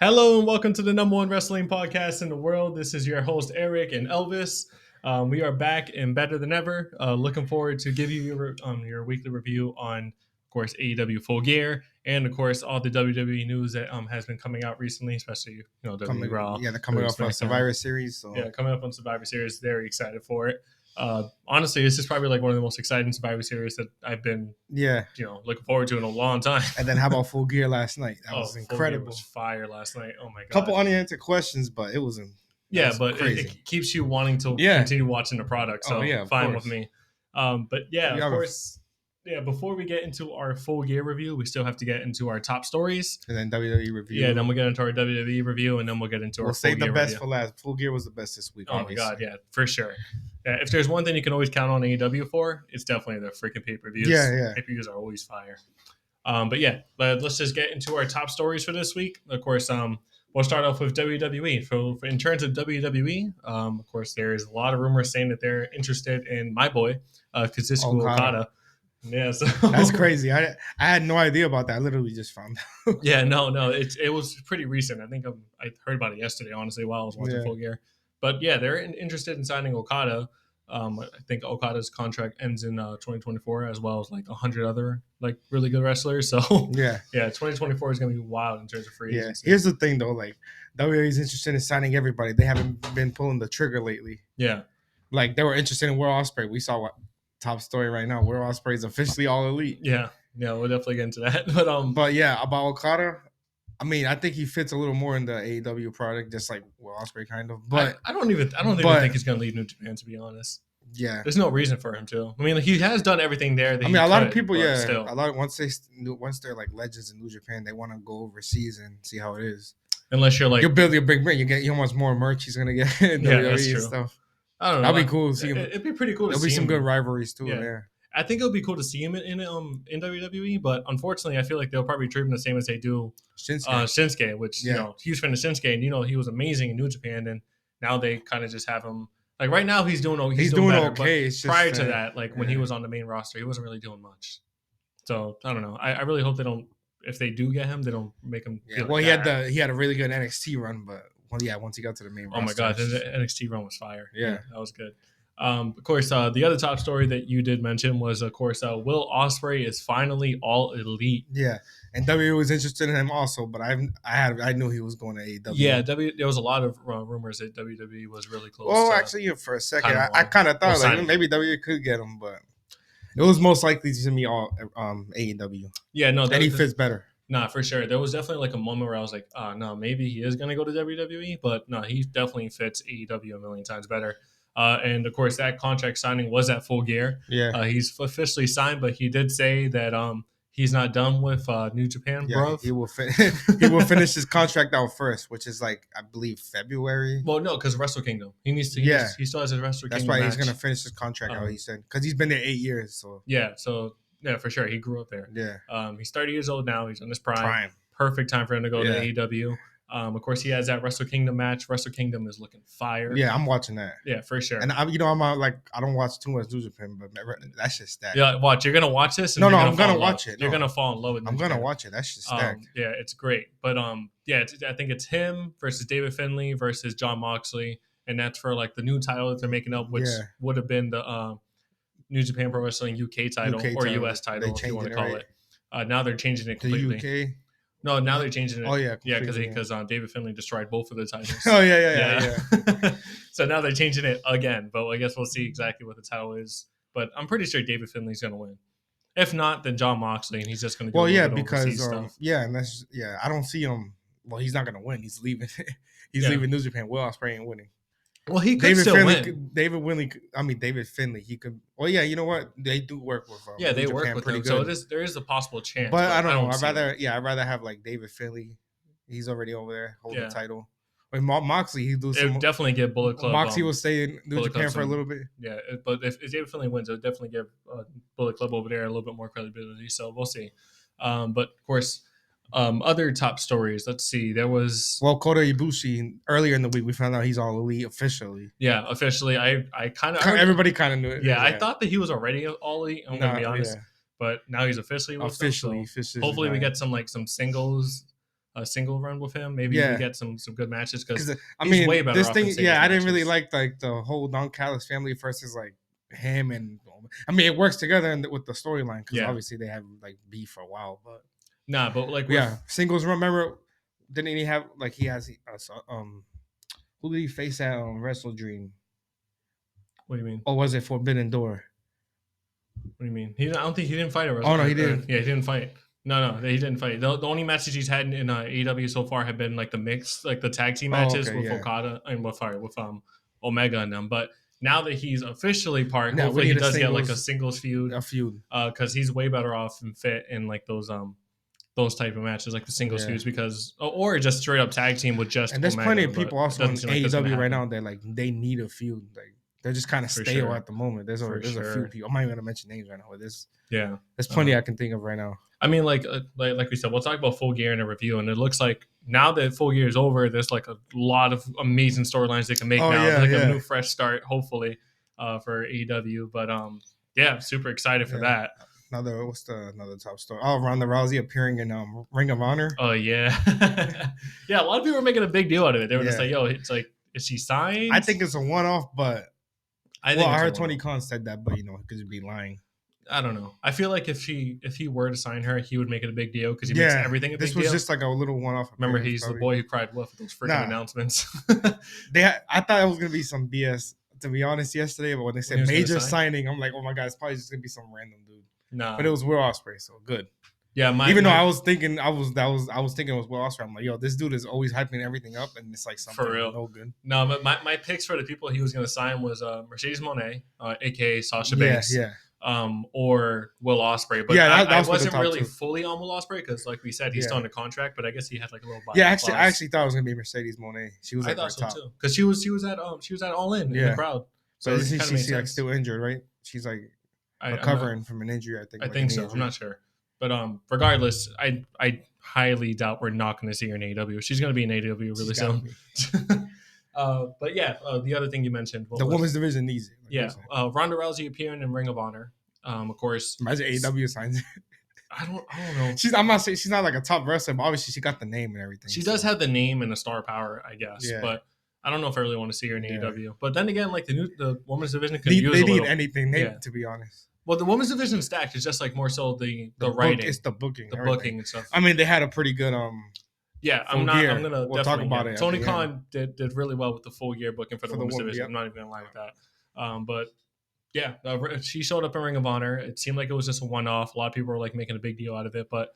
Hello and welcome to the number one wrestling podcast in the world. This is your host Eric and Elvis. We are back and better than ever. Looking forward to give you your weekly review on, of course, AEW Full Gear and of course all the WWE news that has been coming out recently, especially WWE Raw. They're coming up on Survivor Series. So. Yeah, coming up on Survivor Series. Very excited for it. Honestly, this is probably like one of the most exciting Survivor Series that I've been, looking forward to in a long time. And then how about Full Gear last night? That was incredible. It was fire last night. Oh my god! Couple unanswered questions, but it wasn't. It keeps you wanting to continue watching the product. So fine with me. Of course. Before we get into our Full Gear review, we still have to get into our top stories. And then WWE review. Yeah, then we'll get into our WWE review, and then we'll get into our Full Gear review. We'll save the best for last. Full Gear was the best this week, obviously. My God, yeah, for sure. Yeah, if there's one thing you can always count on AEW for, it's definitely the freaking pay-per-views. Yeah. Pay-per-views are always fire. Let's just get into our top stories for this week. Of course, we'll start off with WWE. So in terms of WWE, of course, there is a lot of rumors saying that they're interested in my boy, Kazuchika Okada. Yeah, so that's crazy. I had no idea about that. I literally just found out. It was pretty recent. I think I heard about it yesterday, honestly, while I was watching Full Gear. But yeah, they're interested in signing Okada. I think Okada's contract ends in 2024, as well as like 100 other like really good wrestlers. So 2024 is gonna be wild in terms of free agency. Here's the thing though, like WWE is interested in signing everybody. They haven't been pulling the trigger lately. Yeah, like they were interested in Will Ospreay. We saw what top story right now. Will Ospreay is officially all elite. Yeah, we'll definitely get into that. But yeah, about Okada. I mean, I think he fits a little more in the AEW product, just like Will Ospreay kind of. But I don't even think he's going to leave New Japan, to be honest. Yeah, there's no reason for him to. I mean, he has done everything there. A lot of people, once they're like legends in New Japan, they want to go overseas and see how it is. Unless you're like you're building a big brand, you almost more merch he's going to get in WWE and stuff. I don't know. That'd be cool to see him. It'd be pretty cool to see him. There'll be some good rivalries too there. I think it would be cool to see him in WWE, but unfortunately, I feel like they'll probably treat him the same as they do Shinsuke, which huge fan of Shinsuke, and he was amazing in New Japan, and now they kind of just have him like right now he's doing better, okay. Prior to that, like when he was on the main roster, he wasn't really doing much. So I don't know. I really hope they don't. If they do get him, they don't make him. Yeah. Well, he had a really good NXT run, but once he got to the main roster. Oh my god, the NXT run was fire. Yeah, that was good. Of course, the other top story that you did mention was, of course, Will Ospreay is finally all elite. Yeah, and WWE was interested in him also, but I knew he was going to AEW. Yeah, there was a lot of rumors that WWE was really close. Well, actually, for a second, I kind of thought maybe WWE could get him, but it was most likely to me all AEW. Yeah, no, and he fits better. Nah, for sure. There was definitely like a moment where I was like, no, maybe he is going to go to WWE, but no, he definitely fits AEW a million times better. And of course, that contract signing was at Full Gear. Yeah, he's officially signed, but he did say that he's not done with New Japan, bro. He will finish his contract out first, which is like I believe February. Well, no, because Wrestle Kingdom. He still has his Wrestle Kingdom. That's why he's gonna finish his contract out. He said because he's been there 8 years. So yeah, for sure, he grew up there. Yeah, he's 30 years old now. He's in his prime. Perfect time for him to go to AEW. Of course, he has that Wrestle Kingdom match. Wrestle Kingdom is looking fire. Yeah, I'm watching that. Yeah, for sure. And I'm like, I don't watch too much New Japan, but that's just stacked. Yeah, watch. You're gonna watch this. No, I'm gonna watch it. You're gonna fall in love with New Japan. I'm gonna watch it. That's just stacked. Yeah, it's great. But I think it's him versus David Finlay versus Jon Moxley, and that's for like the new title that they're making up, which would have been the New Japan Pro Wrestling UK title or US title, if you want to call it. Now they're changing it completely. The UK. No, now they're changing it. Oh yeah, because David Finlay destroyed both of the titles. Oh yeah. So now they're changing it again, but I guess we'll see exactly what the title is. But I'm pretty sure David Finlay's gonna win. If not, then Jon Moxley, and he's just gonna do because stuff. I don't see him. Well, he's not gonna win. He's leaving. Leaving New Japan. Will Ospreay ain't winning. Well, he could still win. David Finlay. He could. Well, yeah. You know what? They do work with. They work with him. Good. So there is a possible chance. But I don't know. I'd rather have like David Finlay. He's already over there holding the title. With Moxley, he do some. Definitely get Bullet Club. Moxley will stay in New Japan for a little bit. Yeah, but if David Finlay wins, it'll definitely give Bullet Club over there a little bit more credibility. So we'll see. But of course. Other top stories. Let's see. There was Kota Ibushi earlier in the week. We found out he's all elite officially. Yeah, officially. I kind of everybody kind of knew it. Yeah, I thought that he was already all elite. I'm gonna be honest, but now he's officially. Officially. Hopefully, we get some singles a single run with him. Maybe we get some good matches because he's way better. This thing, I didn't really like the whole Don Callis family versus like him and. I mean, it works together with the storyline because obviously they have like beef for a while, but but like singles. Remember, didn't he have like he has who did he face at Wrestle Dream? What do you mean? Or was it Forbidden Door? What do you mean? I don't think he didn't fight at Wrestle. Oh no, he didn't. Yeah, he didn't fight. No, he didn't fight. The only matches he's had in AEW so far have been like the mix, like the tag team matches with Okada and with Omega and them. But now that he's officially part, hopefully he does get like a singles feud. Because he's way better off and fit in like those type of matches, like the singles feuds, or just straight up tag team with just. And there's Omega, plenty of people also in AEW right now that like they need a feud. Like they're just kind of stale at the moment. There's a few people. I'm not even gonna mention names right now. But there's plenty I can think of right now. I mean, like we said, we'll talk about Full Gear in a review, and it looks like now that Full Gear is over, there's like a lot of amazing storylines they can make now. A new fresh start, hopefully, for AEW. But super excited for that. Another top story? Oh, Ronda Rousey appearing in Ring of Honor. Oh yeah, yeah. A lot of people were making a big deal out of it. They were just like, "Yo, it's like, is she signed?" I think it's a one-off, but I heard Tony Khan said that, but he could be lying. I don't know. I feel like if he were to sign her, he would make it a big deal because he makes everything a big deal. This was just like a little one-off. Remember, he's the boy who cried wolf with those freaking announcements. I thought it was gonna be some BS, to be honest, yesterday. But when they said major signing, I'm like, oh my god, it's probably just gonna be some random dude. No, but it was Will Ospreay, so good. Yeah, though I was thinking I was thinking it was Will Ospreay. I'm like, yo, this dude is always hyping everything up, and it's like something for real. No good. No, but my picks for the people he was going to sign was Mercedes Moné, aka Sasha Banks, or Will Ospreay. But I wasn't really fully on Will Ospreay because, like we said, he's still under contract. But I guess he had like a little. I actually thought it was going to be Mercedes Moné. She was. I thought so too because she was at All In the crowd. So isn't she like still injured? Right? She's like. Recovering from an injury, I think so. I'm not sure, but regardless, I highly doubt we're not going to see her in AEW. She's going to be in AEW really soon. But the other thing you mentioned, the women's division needs it. Ronda Rousey appearing in Ring of Honor. Of course, imagine AEW signs it. I don't know. I'm not saying she's not like a top wrestler, but obviously she got the name and everything. She does have the name and the star power, I guess. Yeah. But I don't know if I really want to see her in AEW. But then again, like the women's division could use a little. They need anything, to be honest. Well, the women's division stacked is just like more so the writing. It's the booking. The booking and stuff. I mean, they had a pretty good I'm gonna we'll talk about it. Tony Khan did really well with the Full Gear booking for the women's division. Yep. I'm not even gonna lie with that. But she showed up in Ring of Honor. It seemed like it was just a one-off. A lot of people were like making a big deal out of it, but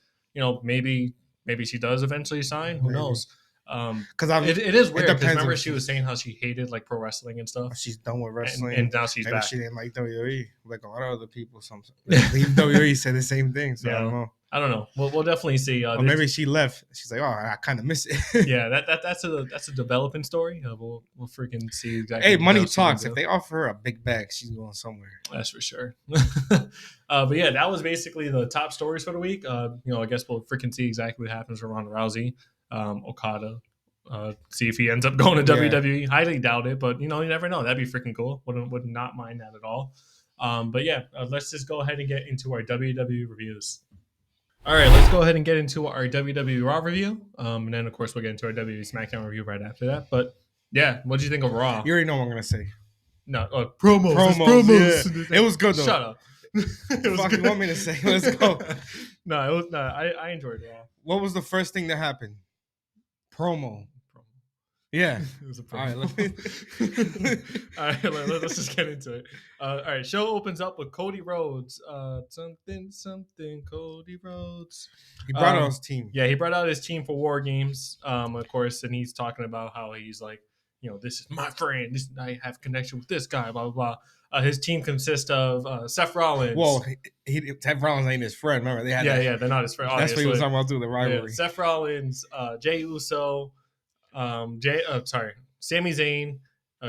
maybe she does eventually sign. Who knows? Because it is weird. Because remember, she was saying how she hated like pro wrestling and stuff. She's done with wrestling, and now she's back. She didn't like WWE, like a lot of other people. WWE said the same thing. So I don't know. We'll definitely see. Or maybe she left. She's like, oh, I kind of miss it. Yeah, that's a developing story. We'll freaking see exactly. Hey, money talks. If they offer her a big bag, she's going somewhere. That's for sure. But yeah, that was basically the top stories for the week. I guess we'll freaking see exactly what happens for Ronda Rousey. Okada, see if he ends up going to WWE. Highly doubt it, but you never know. That'd be freaking cool. Would not mind that at all. But let's just go ahead and get into our WWE reviews. All right, let's go ahead and get into our WWE Raw review, and then of course we'll get into our WWE SmackDown review right after that. But what did you think of Raw? You already know what I'm gonna say. No, promos. Yeah. It was good though. Shut up. What you want me to say? Let's go. I enjoyed Raw. What was the first thing that happened? Promo. Yeah. It was a promo. All right, let's just get into it. All right, show opens up with Cody Rhodes. Something Cody Rhodes. He brought out his team. Yeah, he brought out his team for War Games. Of course, and he's talking about how he's like, this is my friend. I have connection with this guy, blah, blah, blah. His team consists of Seth Rollins. Well, Seth Rollins ain't his friend. Remember, they had they're not his friend. That's what he was talking about through the rivalry. Seth Rollins, Jey Uso, Sami Zayn.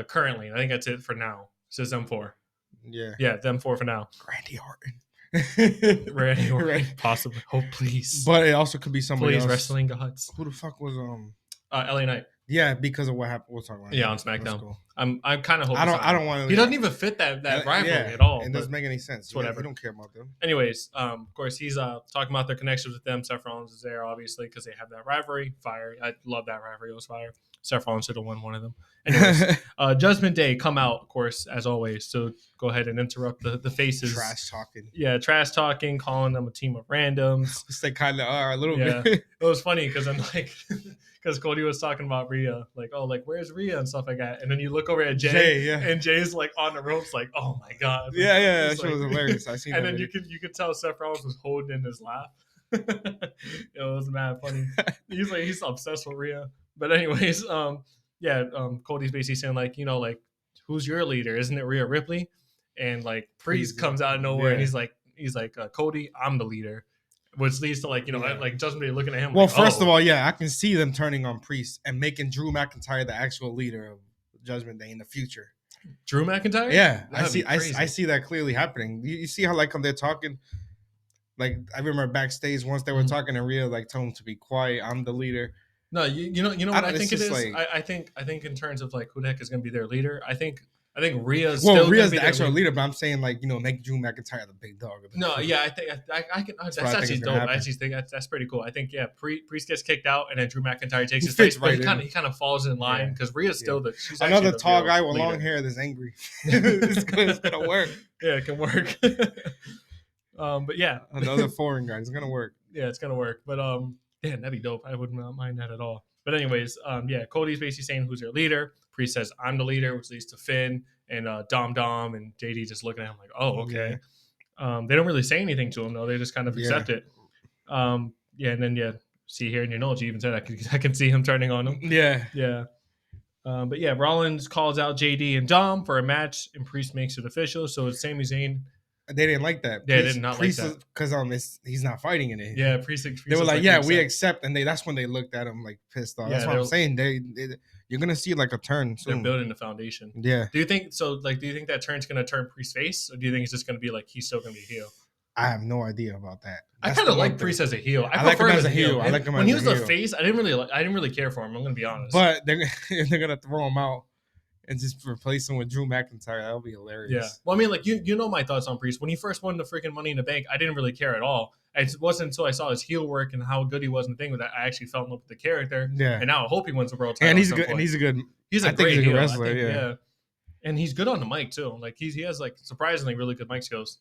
Currently, I think that's it for now. It says them four. Yeah, them four for now. Randy Orton. Randy Orton, right. Possibly. Oh, please. But it also could be somebody else. Wrestling gods. Who the fuck was LA Knight. Yeah, because of what happened. We'll talk about it. Yeah, on SmackDown. I'm kind of hoping. I don't want to. He doesn't even fit that rivalry at all. It doesn't make any sense. It's whatever. You don't care about them. Anyways, of course, he's talking about their connections with them. Seth Rollins is there, obviously, because they have that rivalry. Fire. I love that rivalry. It was fire. Seth Rollins should have won one of them. Anyways, Judgment Day come out, of course, as always. So go ahead and interrupt the faces. Trash talking. Yeah, trash talking, calling them a team of randoms. They kind of are a little bit. It was funny because I'm like, because Cody was talking about Rhea, like, oh, like, where's Rhea and stuff like that. And then you look over at Jay and Jay's like on the ropes, like, oh my God. Yeah, that shit was hilarious. I seen and that then you could tell Seth Rollins was holding in his laugh. It was mad funny. He's obsessed with Rhea. But anyways, Cody's basically saying like, like, who's your leader? Isn't it Rhea Ripley? And like Priest comes out of nowhere and he's like, Cody, I'm the leader. Which leads to like Judgment Day looking at him. Well, like, first of all, I can see them turning on Priest and making Drew McIntyre the actual leader of Judgment Day in the future. Drew McIntyre? Yeah, I see that clearly happening. You see how like when they're talking, like I remember backstage once they were talking and Rhea like told him to be quiet. I'm the leader. No, you know what I think it is. Like, I think in terms of like who the heck is going to be their leader. I think Rhea's the actual leader, but I'm saying like make Drew McIntyre the big dog. No, I think I can. That's actually dope. I actually think that's pretty cool. I think Priest gets kicked out and then Drew McIntyre takes his place, but he kind of falls in line because Rhea's still she's another tall guy with long hair that's angry. It's gonna work. Yeah, it can work. But yeah, another foreign guy. It's gonna work. Yeah, it's gonna work. But that'd be dope. I wouldn't mind that at all. But anyways, Cody's basically saying who's their leader. Priest says I'm the leader, which leads to Finn and Dom and JD just looking at him like, oh, okay. Yeah. They don't really say anything to him though. They just kind of accept it. And then see here in your notes, you even said I can see him turning on him. Yeah. But Rollins calls out JD and Dom for a match, and Priest makes it official. So it's Sami Zayn. They didn't like that. They did not like that because he's not fighting in it. Yeah, Priest they were like, we accept, and that's when they looked at him like pissed off. That's what I'm saying. You're gonna see like a turn soon. They're building the foundation. Yeah. Do you think so? Like, do you think that turn's gonna turn Priest face, or do you think it's just gonna be like he's still gonna be a heel? I have no idea about that. I kind of like Priest as a heel. I prefer him as a heel. I like him when he was the face. I didn't really care for him. I'm gonna be honest. But they're gonna throw him out and just replace him with Drew McIntyre. That'll be hilarious. Yeah. Well, I mean, like you know my thoughts on Priest. When he first won the freaking Money in the Bank, I didn't really care at all. It wasn't until I saw his heel work and how good he was in the thing that I actually fell in love with the character. Yeah. And now I hope he wins the world title. And he's good. And he's a good. He's a great heel, wrestler. Yeah. And he's good on the mic too. Like he has like surprisingly really good mic skills,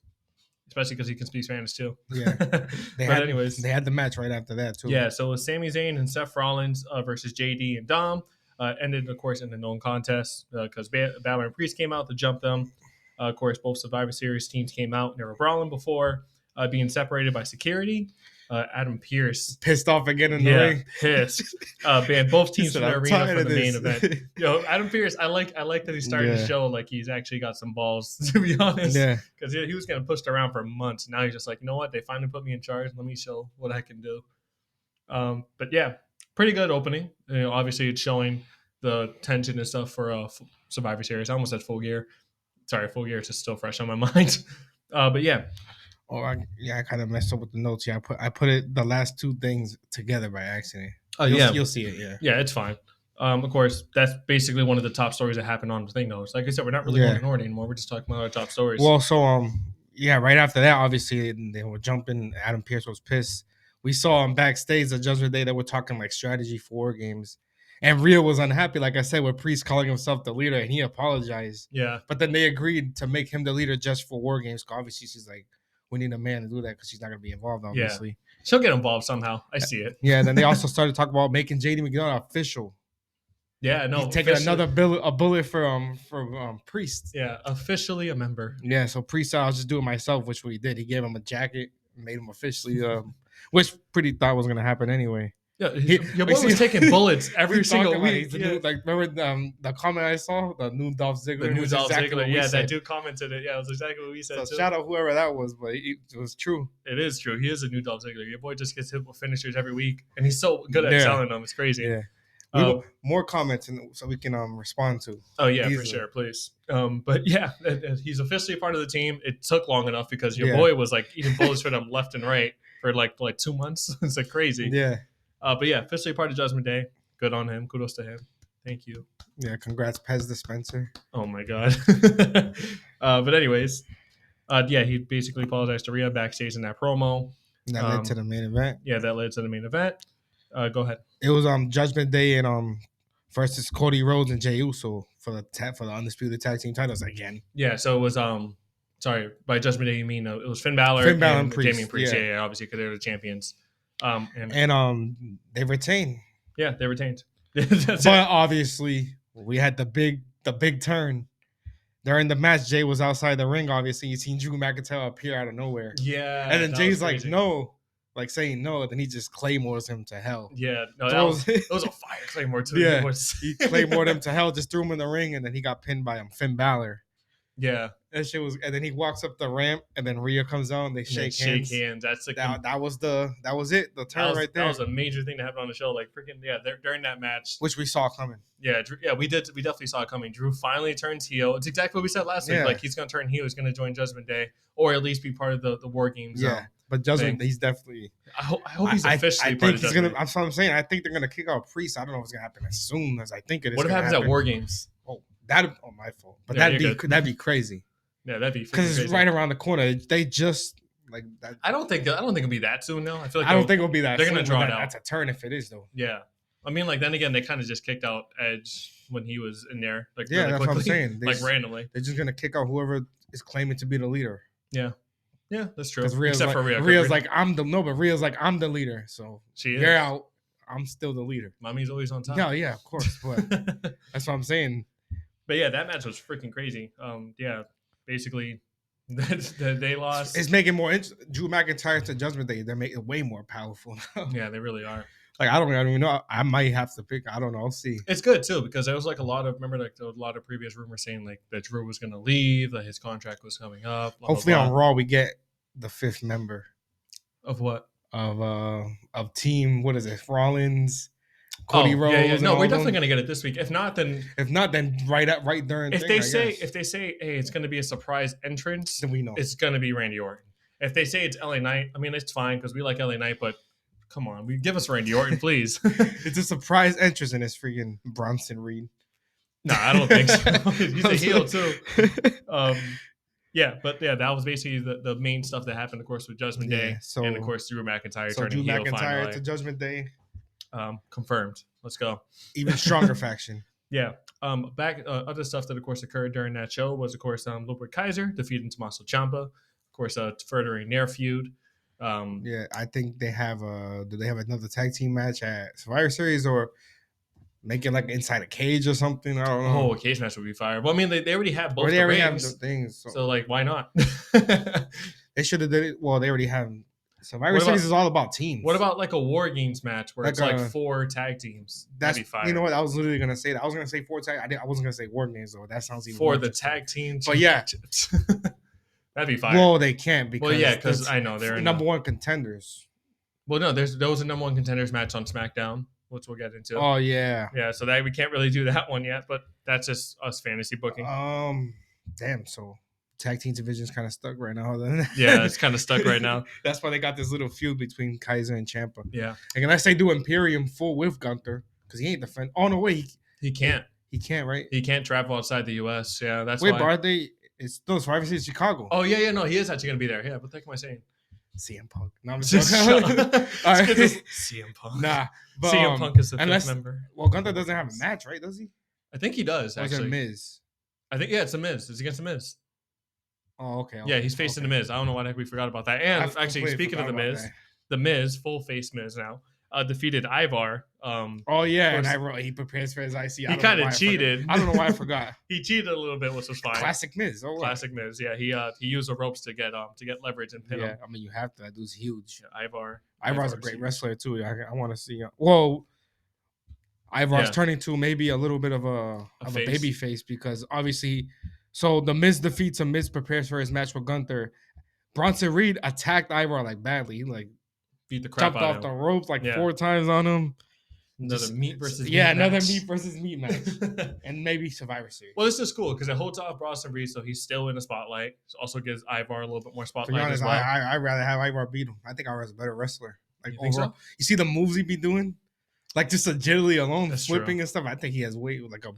especially because he can speak Spanish too. Yeah. They had the match right after that too. Yeah. So it was Sami Zayn and Seth Rollins versus JD and Dom. Ended, of course, in the known contest because Balor and Priest came out to jump them. Of course, both Survivor Series teams came out and they were brawling before being separated by security. Adam Pearce pissed off again in the ring. Pissed. Banned both teams from the arena for the main event. Adam Pearce, I like that he's starting to show like he's actually got some balls, to be honest. Yeah. Because he was getting pushed around for months. Now he's just like, you know what? They finally put me in charge. Let me show what I can do. But yeah. Pretty good opening. Obviously, it's showing the tension and stuff for Survivor Series. I almost said Full Gear. Sorry, Full Gear is just still fresh on my mind. But yeah. Oh, I kind of messed up with the notes. Yeah, I put it the last two things together by accident. Oh, you'll see it. Yeah. Yeah, it's fine. Of course, that's basically one of the top stories that happened on the thing, though. Like I said, we're not really going in order anymore. We're just talking about our top stories. Well, so right after that, obviously they were jumping. Adam Pearce was pissed. We saw him backstage at Judgment Day that we're talking like strategy for War Games. And Rhea was unhappy, like I said, with Priest calling himself the leader, and he apologized. Yeah. But then they agreed to make him the leader just for War Games. Obviously, she's like, we need a man to do that because she's not going to be involved, obviously. Yeah. She'll get involved somehow. I see it. Yeah, then they also started talking about making JD McDonough official. Yeah, no. He's taking another bullet for Priest. Yeah, officially a member. Yeah, so Priest said, I'll just do it myself, which he did. He gave him a jacket, made him officially, which pretty thought was going to happen anyway. Yeah, your boy was taking bullets every single week. Remember the comment I saw? The new Dolph Ziggler? The new Dolph Ziggler. Yeah, that dude commented it. Yeah, it was exactly what we said, so shout out whoever that was, but it was true. It is true. He is a new Dolph Ziggler. Your boy just gets hit with finishers every week, and he's so good at selling them. It's crazy. Yeah. More comments so we can respond to. Oh, yeah, for sure. Please. But yeah, he's officially part of the team. It took long enough because your boy was like eating bullets for them left and right for like 2 months. It's like crazy. Yeah. But yeah, officially part of Judgment Day. Good on him. Kudos to him. Thank you. Yeah, congrats, Pez Dispenser. Oh my god. But anyways, yeah, he basically apologized to Rhea backstage in that promo. And that led to the main event. Yeah, that led to the main event. Go ahead. It was Judgment Day and versus Cody Rhodes and Jey Uso for the undisputed tag team titles again. Yeah, so it was sorry, by Judgment Day you mean it was Finn Balor and Priest. Damian Priest. Yeah, obviously because they're the champions. And they retained. Yeah, they retained. But obviously we had the big turn. During the match, Jay was outside the ring. Obviously, you seen Drew McIntyre appear out of nowhere. Yeah, and then Jay's like, no, like saying no. Then he just claymores him to hell. Yeah, no, it was a fire claymore too. Yeah, he claymored him to hell, just threw him in the ring, and then he got pinned by Finn Balor. Yeah, that shit was. And then he walks up the ramp, and then Rhea comes out, and they shake hands. That's like that was it. The turn right there. That was a major thing to happen on the show. Like freaking during that match, which we saw coming. Yeah, we did. We definitely saw it coming. Drew finally turns heel. It's exactly what we said last week. Like he's gonna turn heel. He's gonna join Judgment Day, or at least be part of the War Games. Yeah, but Judgment, he's definitely. I hope he's officially. I think he's gonna. That's what I'm saying. I think they're gonna kick out Priest. I don't know if it's gonna happen as soon as I think it is. What happens at War Games? Oh, my fault. But that'd be crazy. Yeah, that'd be because it's right around the corner. They just like that. I don't think it'll be that soon though. I feel like I don't think it'll be that. They're gonna draw it out. That's a turn if it is though. Yeah, I mean, like then again, they kind of just kicked out Edge when he was in there. Like yeah, really that's quickly, what I'm saying. Randomly, they're just gonna kick out whoever is claiming to be the leader. Yeah, yeah, that's true. Except for Rhea. Rhea's like I'm the Rhea's like I'm the leader. So you're out. I'm still the leader. Mommy's always on top. Yeah, of course. But that's what I'm saying. But yeah, that match was freaking crazy. Yeah, basically. They lost. It's making more Drew McIntyre to Judgment Day. They're making it way more powerful now. Yeah, they really are. Like I don't even know. I might have to pick. I don't know. I'll see. It's good too because there was like a lot of previous rumors saying like that Drew was going to leave, that his contract was coming up. Hopefully on Raw we get the 5th member of what of team. What is it? Rollins. Cody Rhodes. Yeah. No, we're definitely gonna get it this week. If not, then right during. If they say, hey, it's gonna be a surprise entrance, then we know it's gonna be Randy Orton. If they say it's LA Knight, I mean it's fine because we like LA Knight, but come on, give us Randy Orton, please. It's a surprise entrance and it's freaking Bronson Reed. No, I don't think so. He's a heel too. Yeah, but yeah, that was basically the main stuff that happened, of course, with Judgment Day, and of course Drew McIntyre turning heel finally. To Judgment Day. Confirmed. Let's go. Even stronger faction. Yeah. Back other stuff that of course occurred during that show was of course Ludwig Kaiser defeating Tommaso Ciampa, of course furthering their feud. Yeah, I think they have do they have another tag team match at Survivor Series or make it like inside a cage or something? I don't know. Oh, a cage match would be fire. Well, I mean they already have both. Or they the already rings, have the things. So like why not? They should have did it. Well, they already have. Survivor Series is all about teams. What about like a War Games match where it's like 4 tag teams? That'd be fire. You know what? I was literally gonna say that. I was gonna say 4 tag. I wasn't gonna say War Games though. That sounds even for the tag team. But yeah, that'd be fire. Well, they can't because because I know they're number 1 contenders. Well, no, there was a number 1 contenders match on SmackDown, which we'll get into. Oh yeah, yeah. So that we can't really do that one yet, but that's just us fantasy booking. Damn. So. Tag team division is kind of stuck right now. Then yeah, it's kind of stuck right now. That's why they got this little feud between Kaiser and Ciampa. Yeah, and unless they do Imperium full with Gunther, because he ain't defend. Oh no, wait, he can't. He can't, right? He can't travel outside the U.S. Yeah, that's wait. Why. But are they? It's those Survivor Series Chicago. Oh yeah. No, he is actually gonna be there. Yeah, what the heck am I saying? CM Punk. No, I'm just joking. All right. CM Punk. Nah, but, CM Punk is the 5th member. Well, Gunther doesn't have a match, right? Does he? I think he does. Actually, or is it Miz? I think it's a Miz. It's against the Miz. Oh, okay. Yeah, he's facing the Miz. I don't know why the heck we forgot about that. And actually, speaking of the Miz, full face Miz now, defeated Ivar. Oh yeah, and I wrote he prepares for his IC. He kind of cheated. I don't know why I forgot. He cheated a little bit, which was fine. Classic Miz. Oh, classic Miz. Yeah, he used the ropes to get leverage and pin him. I mean you have to. That dude's huge. Yeah, Ivar's a great wrestler too. I want to see. Well, Ivar's turning to maybe a little bit of a baby face because obviously. So the Miz defeats him. Miz prepares for his match with Gunther. Bronson Reed attacked Ivar like badly. He like beat the crap out of him. Jumped off the ropes like 4 times on him. Another meat versus meat match. And maybe Survivor Series. Well, this is cool because it holds off Bronson Reed, so he's still in the spotlight. It also gives Ivar a little bit more spotlight. To be honest, as well. I'd rather have Ivar beat him. I think Ivar's a better wrestler. Like you think overall. So? You see the moves he be doing? Like just agility alone, That's flipping true. and stuff. I think he has way like a.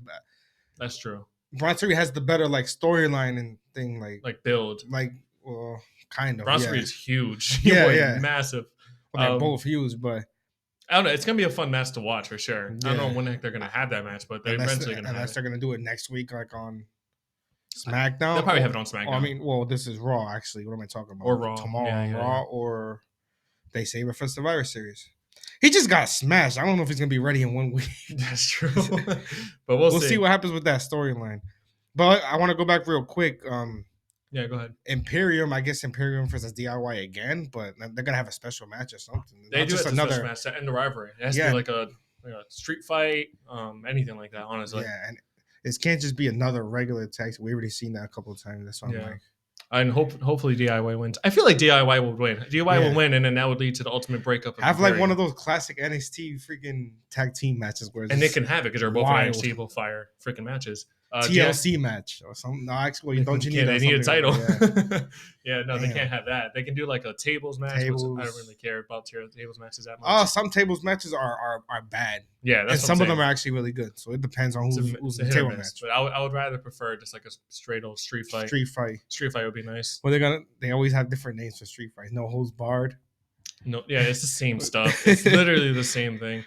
That's true. Braun Strowman has the better like storyline and thing Like build. well, kind of. Braun Yeah, Strowman is huge. He yeah, was yeah. massive. Well, they're both huge, but I don't know. It's gonna be a fun match to watch for sure. I don't know yeah. when the heck they're gonna have that match, but they're eventually gonna have Unless it. they're gonna do it next week, like on They'll SmackDown. probably have it on SmackDown. I mean, well, this is Raw actually. What am I talking about? Or Raw. Tomorrow Yeah, on yeah, Raw, yeah. or they save it for Survivor Series. He just got smashed. I don't know if he's gonna be ready in 1 week. That's true. But we'll see. What happens with that storyline. But I want to go back real quick. Yeah, go ahead. Imperium, I guess Imperium versus DIY again, but they're gonna have a special match or something. They Not do just have another special match to end the rivalry. It has to be like a street fight, anything like that. Honestly, yeah, and it can't just be another regular tag. We already seen that a couple of times. That's why I'm like, and hopefully DIY wins. I feel like DIY will win. DIY will win, and then that would lead to the ultimate breakup. Have like one of those classic NXT freaking tag team matches where and they can have it because they're both wild. NXT will fire freaking matches. TLC match or something. No, actually, don't you need? They need a title. Like yeah, no, they can't have that. They can do like a tables match. Which I don't really care about tables matches that much. Oh, some tables matches are bad. Yeah, that's and some of them are actually really good. So it depends on who's the table match. But I would rather prefer just like a straight old street fight. Street fight would be nice. Well, they always have different names for street fights. No holds barred. No, yeah, it's the same stuff. It's literally the same thing.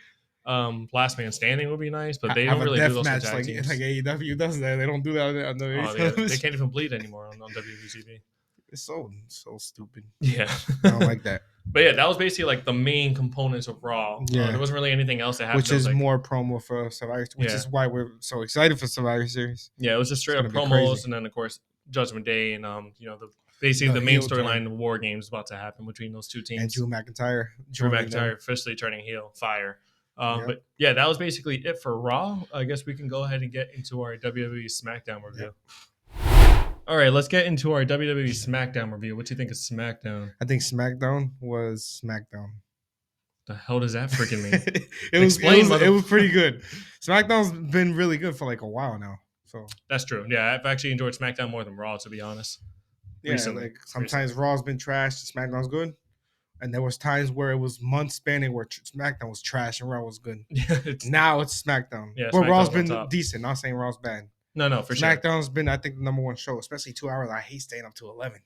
Last man standing would be nice, but they don't really do those match like AEW does that. They don't do that on the they can't even bleed anymore on WWE. It's so stupid. Yeah, I don't like that. But yeah, that was basically like the main components of Raw. Yeah, there wasn't really anything else that happened. Which is more promo for Survivor, which is why we're so excited for Survivor Series. Yeah, it was just straight up promos, and then of course Judgment Day, and basically the main storyline of War Games about to happen between those two teams. And Drew McIntyre officially turning heel, fire. But yeah, that was basically it for Raw. I guess we can go ahead and get into our WWE SmackDown review. All right, let's get into our WWE SmackDown review. What do you think of SmackDown? I think SmackDown was SmackDown. The hell does that freaking mean? it was pretty good. SmackDown's been really good for like a while now. So that's true. Yeah, I've actually enjoyed SmackDown more than Raw, to be honest. Yeah, recently. Like sometimes Raw's been trashed, SmackDown's good. And there was times where it was months spanning where SmackDown was trash and Raw was good. Now it's SmackDown. Yeah, but Raw's been decent. Not saying Raw's bad. No, for sure. SmackDown's been, I think, the number one show, especially 2 hours. I hate staying up to 11.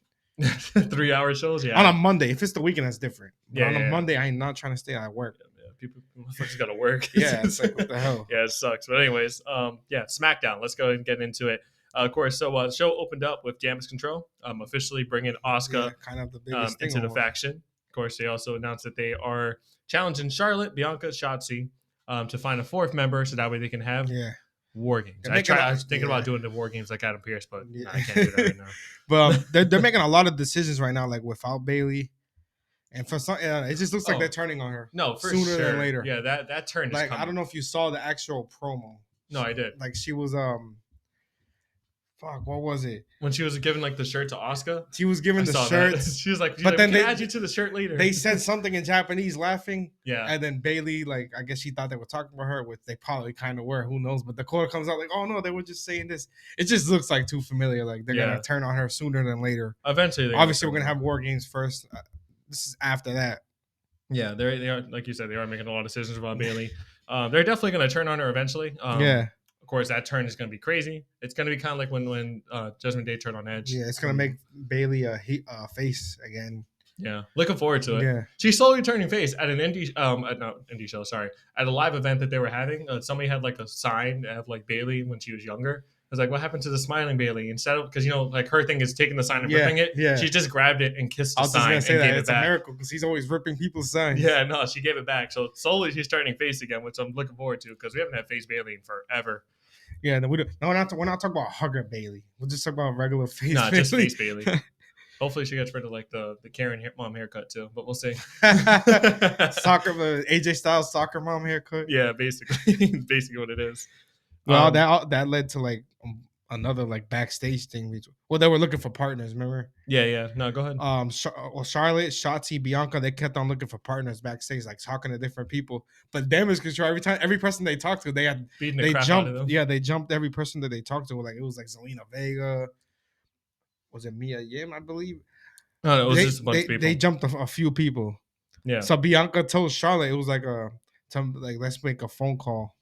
3 hour shows, yeah. On a Monday. If it's the weekend, that's different. But on a Monday, I ain't not trying to stay at work. Yeah, people just got to work. Yeah, it's like, what the hell? Yeah, it sucks. But anyways, SmackDown. Let's go ahead and get into it. Of course, so the show opened up with Damage Control, officially bringing Asuka kind of the biggest into the faction. Of course, they also announced that they are challenging Charlotte, Bianca, Shotzi to find a fourth member so that way they can have War Games. I was thinking about doing the War Games like Adam Pearce, but I can't do that right now. But they're making a lot of decisions right now, like without Bayley. And for some, it just looks like they're turning on her. No, for sooner than later. Yeah, that turn is like coming. I don't know if you saw the actual promo. No, I did. Like she was what was it? When she was giving like the shirt to Asuka? She was giving the shirt. She was like, but then they add you to the shirt later. They said something in Japanese laughing. Yeah. And then Bayley, like, I guess she thought they were talking about her, which they probably kind of were. Who knows? But the caller comes out like, oh no, they were just saying this. It just looks like too familiar. Like they're going to turn on her sooner than later. Eventually. Obviously, we're going to have War Games first. This is after that. Yeah, they are, like you said, they are making a lot of decisions about Bayley. They're definitely going to turn on her eventually. Of course, that turn is going to be crazy. It's going to be kind of like when Judgment Day turned on Edge. Yeah, it's going to make Bayley a face again. Yeah, looking forward to it. Yeah, she's slowly turning face at an indie show. Sorry, at a live event that they were having. Somebody had like a sign that had like Bayley when she was younger. I was like, what happened to the smiling Bayley? Instead of, because like her thing is taking the sign and ripping it. Yeah. She just grabbed it and kissed the sign and gave it back. It's a miracle because he's always ripping people's signs. Yeah, no, she gave it back. So slowly she's turning face again, which I'm looking forward to because we haven't had face Bayley in forever. Yeah, no, we're not talking about hugger Bayley. We'll just talk about regular face. Bayley. Just face Bayley. Hopefully she gets rid of like the Karen mom haircut too, but we'll see. Soccer, AJ Styles soccer mom haircut. Yeah, basically what it is. Well, that led to like another like backstage thing. Well, they were looking for partners. Remember? Yeah. No, go ahead. Charlotte, Shotzi, Bianca, they kept on looking for partners backstage, like talking to different people. But Damage Control, every person they talked to, they jumped. Yeah, they jumped every person that they talked to. Like it was like Zelina Vega. Was it Mia Yim, I believe? No, it was just a bunch of people. They jumped a few people. Yeah. So Bianca told Charlotte it was like let's make a phone call.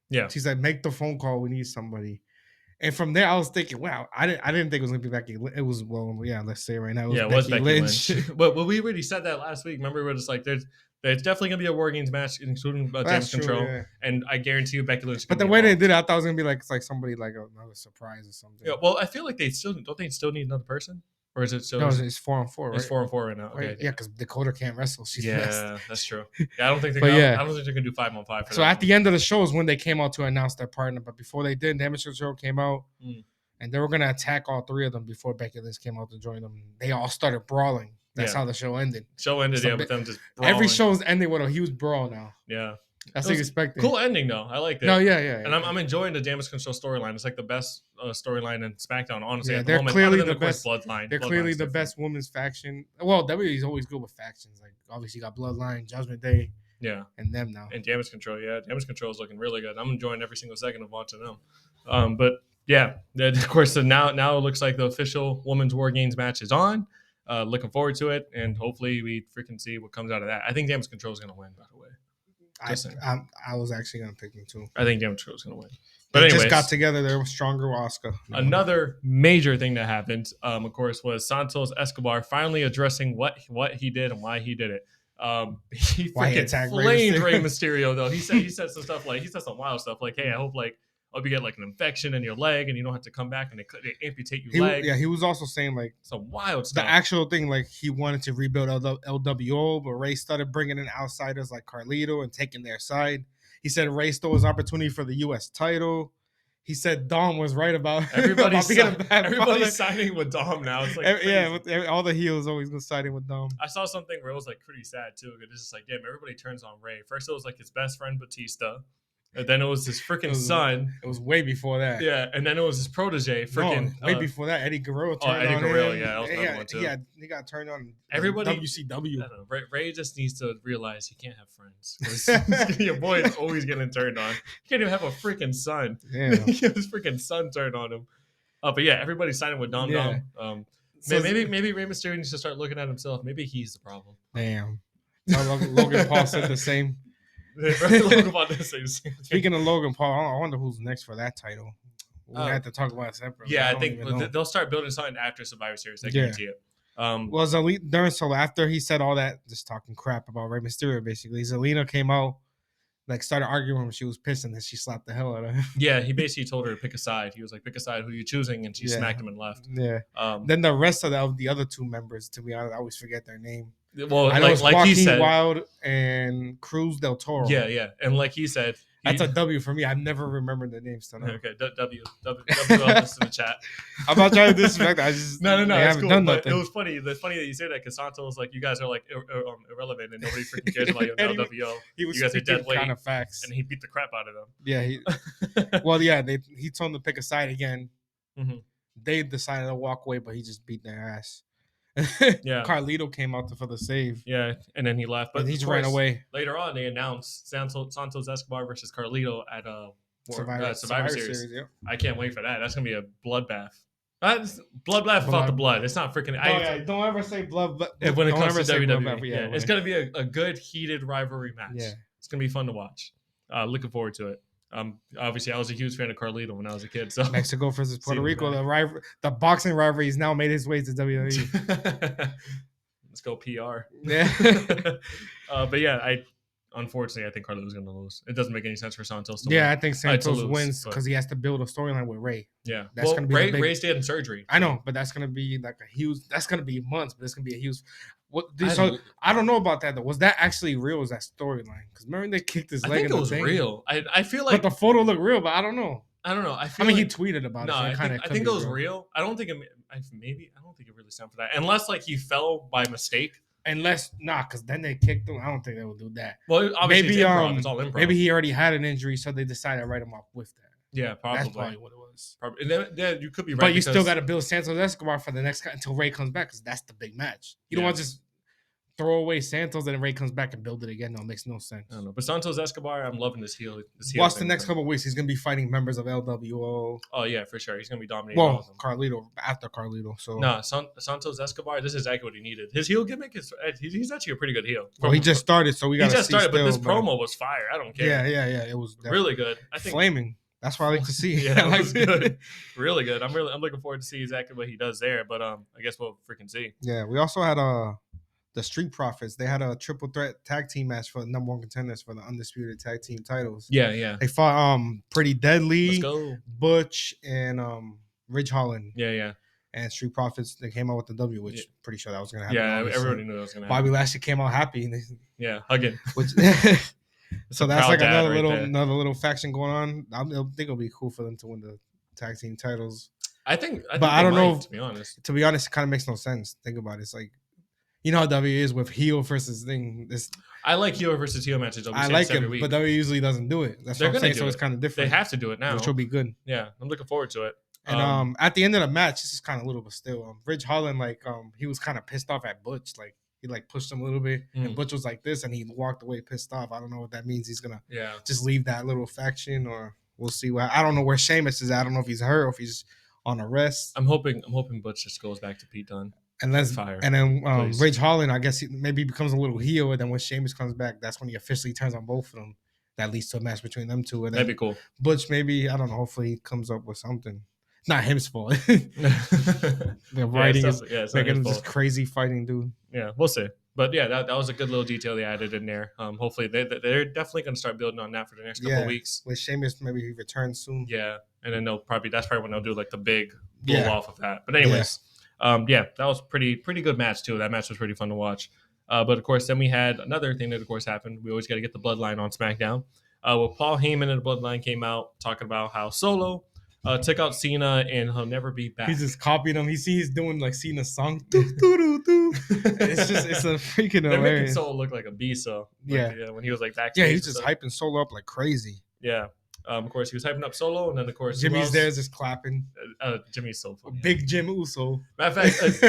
Yeah. She's like, make the phone call. We need somebody. And from there, I was thinking, wow, I didn't think it was gonna be Becky. It was let's say right now, it was Becky Lynch. But we already said that last week. Remember, we were just like, there's definitely gonna be a War Games match, including Damage Control, and I guarantee you, Becky Lynch. But the way they did it, I thought it was gonna be like somebody like another surprise or something. Yeah, well, I feel like they still need another person, or is it still? No, it's 4-on-4. Right? It's 4-on-4 right now. Okay, yeah, because Dakota can't wrestle. She's that's true. Yeah, I don't think they're gonna do 5-on-5. So at the end of the show is when they came out to announce their partner. But before they did, Damage Control came out. And they were going to attack all three of them before Becky Lynch came out to join them. They all started brawling. That's how the show ended. With them just brawling. Every show is ending with a huge brawl now. Yeah. That's expected. Cool ending, though. I like that. No, yeah. And I'm enjoying the Damage Control storyline. It's like the best storyline in SmackDown, honestly. Yeah, at the they're moment, clearly the best. Bloodline. They're clearly the best women's faction. Well, WWE is always good with factions. Like, obviously, you got Bloodline, Judgment Day. Yeah. And them now. And Damage Control, yeah. Damage Control is looking really good. I'm enjoying every single second of watching them. But yeah, of course. So now it looks like the official Women's War Games match is on. Looking forward to it, and hopefully we freaking see what comes out of that. I think Damage Control is going to win, by the way. I was actually going to pick them too. I think Damage Control is going to win. But they just got together. They were stronger with Asuka. Another major thing that happened, of course, was Santos Escobar finally addressing what he did and why he did it. He freaking flamed Rey Mysterio, though. He said some stuff like, he said some wild stuff like, hey, I hope you get like an infection in your leg and you don't have to come back and they amputate your leg. Yeah, he was also saying like some wild stuff. The actual thing, like he wanted to rebuild LWO, but Ray started bringing in outsiders like Carlito and taking their side. He said Ray stole his opportunity for the U.S. title. He said Dom was right about everybody's signing with Dom now. It's like all the heels always go siding with Dom. I saw something where it was like pretty sad too. It's just like, damn, everybody turns on Ray. First it was like his best friend Batista. And then it was his freaking son. It was way before that. Yeah, and then it was his protege. Way before that, Eddie Guerrero turned on him. Yeah, that was another one too. He got turned on. Everybody, WCW. I don't know. Ray just needs to realize he can't have friends. Your boy is always getting turned on. He can't even have a freaking son. Yeah, his freaking son turned on him. But yeah, everybody's signing with Dom. Maybe Rey Mysterio needs to start looking at himself. Maybe he's the problem. Damn. Logan Paul said the same. Speaking of Logan Paul, I wonder who's next for that title. We have to talk about it separately. Yeah, I think they'll start building something after Survivor Series. I guarantee it. Well, Zelina, after he said all that, just talking crap about Rey Mysterio, basically, Zelina came out, started arguing with him. She was pissed, and then she slapped the hell out of him. Yeah, he basically told her to pick a side. He was like, pick a side, who you choosing? And she smacked him and left. Yeah. Then the rest of the other two members, to be honest, I always forget their name. Well, like he said, Wild and Cruz del Toro. Yeah, and like he said, that's a W for me. I've never remembered the names. Okay, W in the chat. I'm not trying to disrespect. I just no. It's cool. But it was funny. It's funny that you say that because Santos like you guys are like irrelevant and nobody freaking cares about you in LWO. You guys are dead weight. Kind of facts, and he beat the crap out of them. Yeah. He told them to pick a side again. Mm-hmm. They decided to walk away, but he just beat their ass. Yeah, Carlito came out for the save. Yeah, and then he left. But he just ran away. Later on, they announced Santos Escobar versus Carlito at Survivor Series. Yep. I can't wait for that. That's gonna be a bloodbath. Bloodbath without the blood. It's not freaking. Don't ever say blood. When it comes to WWE, it's gonna be a good heated rivalry match. Yeah, it's gonna be fun to watch. Looking forward to it. Obviously, I was a huge fan of Carlito when I was a kid. So Mexico versus Puerto Rico, the boxing rivalry has now made its way to WWE. Let's go PR. Yeah. But yeah, unfortunately I think Carlito's going to lose. It doesn't make any sense for Santos to win. Yeah, I think Santos wins because he has to build a storyline with Ray. Yeah, that's going to be Ray's getting surgery. I know, but that's going to be like a huge. That's going to be months, but it's going to be a huge. I don't know about that though. Was that actually real? Was that storyline? Because remember they kicked his leg. I think it was real. I feel like but the photo looked real, but I don't know. I mean, he tweeted about it. So I think it was real. I don't think it really sounded for that. Unless like he fell by mistake. Because then they kicked him. I don't think they would do that. Well, obviously it's all improv. Maybe he already had an injury, so they decided to write him off with that. Yeah, probably. That's probably what it was. Probably. And then you could be right. But you still got to build Santos Escobar for the next until Ray comes back because that's the big match. You don't want to just throw away Santos, and then Ray comes back and build it again. No, it makes no sense. I don't know. But Santos Escobar, I'm loving this heel. Watch the next couple of weeks. He's gonna be fighting members of LWO. Oh yeah, for sure. He's gonna be dominating all of them. Carlito after Carlito. So no, Santos Escobar. This is exactly what he needed. His heel gimmick is he's actually a pretty good heel. Well, he just started, so we got. He just started, but this promo was fire. I don't care. Yeah. It was really good. I think flaming. That's what I like to see. Yeah, it was good. Really good. I'm looking forward to see exactly what he does there. But I guess we'll freaking see. Yeah, we also had the Street Profits. They had a triple threat tag team match for the number one contenders for the undisputed tag team titles. Yeah. They fought Pretty Deadly, Let's go. Butch, and Ridge Holland. Yeah. And Street Profits, they came out with the W, which pretty sure that was gonna happen. Yeah, everybody knew that was gonna happen. Bobby Lashley came out happy. Hugging. So that's like another little faction going on. I think it'll be cool for them to win the tag team titles. I think but I don't know. To be honest, it kind of makes no sense. Think about it. It's like, you know how WWE is with heel versus thing. I like heel versus heel matches. I like it, but WWE usually doesn't do it. That's what I'm saying. So it's kind of different. They have to do it now, which will be good. Yeah, I'm looking forward to it. And at the end of the match, this is kind of little, but still, Ridge Holland he was kind of pissed off at Butch, like. He pushed him a little bit, and Butch was like this, and he walked away pissed off. I don't know what that means. He's gonna just leave that little faction, or we'll see. I don't know where Sheamus is at. I don't know if he's hurt or if he's on a rest. I'm hoping Butch just goes back to Pete Dunne. And then Ridge Holland, I guess maybe becomes a little heel, and then when Sheamus comes back, that's when he officially turns on both of them. That leads to a match between them two. And that'd be cool. Butch, maybe, I don't know. Hopefully, he comes up with something. It's not his fault. The writing is making him this crazy fighting dude. Yeah, we'll see. But yeah, that was a good little detail they added in there. Hopefully, they're definitely going to start building on that for the next couple of weeks. With Sheamus, maybe he returns soon. Yeah, and then that's probably when they'll do like the big blow off of that. But anyways, that was pretty good match too. That match was pretty fun to watch. But of course, then we had another thing that of course happened. We always got to get the Bloodline on SmackDown. Well, Paul Heyman and the Bloodline came out talking about how Solo took out Cena and he'll never be back. He's just copying him. He's doing like Cena's song. It's a freaking They're hilarious. making Solo look like a beast. So when he was like backstage. Yeah, he's just hyping Solo up like crazy. Yeah. Of course, he was hyping up Solo, and then of course Jimmy's there just clapping. Jimmy's so funny. Big Jim Uso. Matter of fact,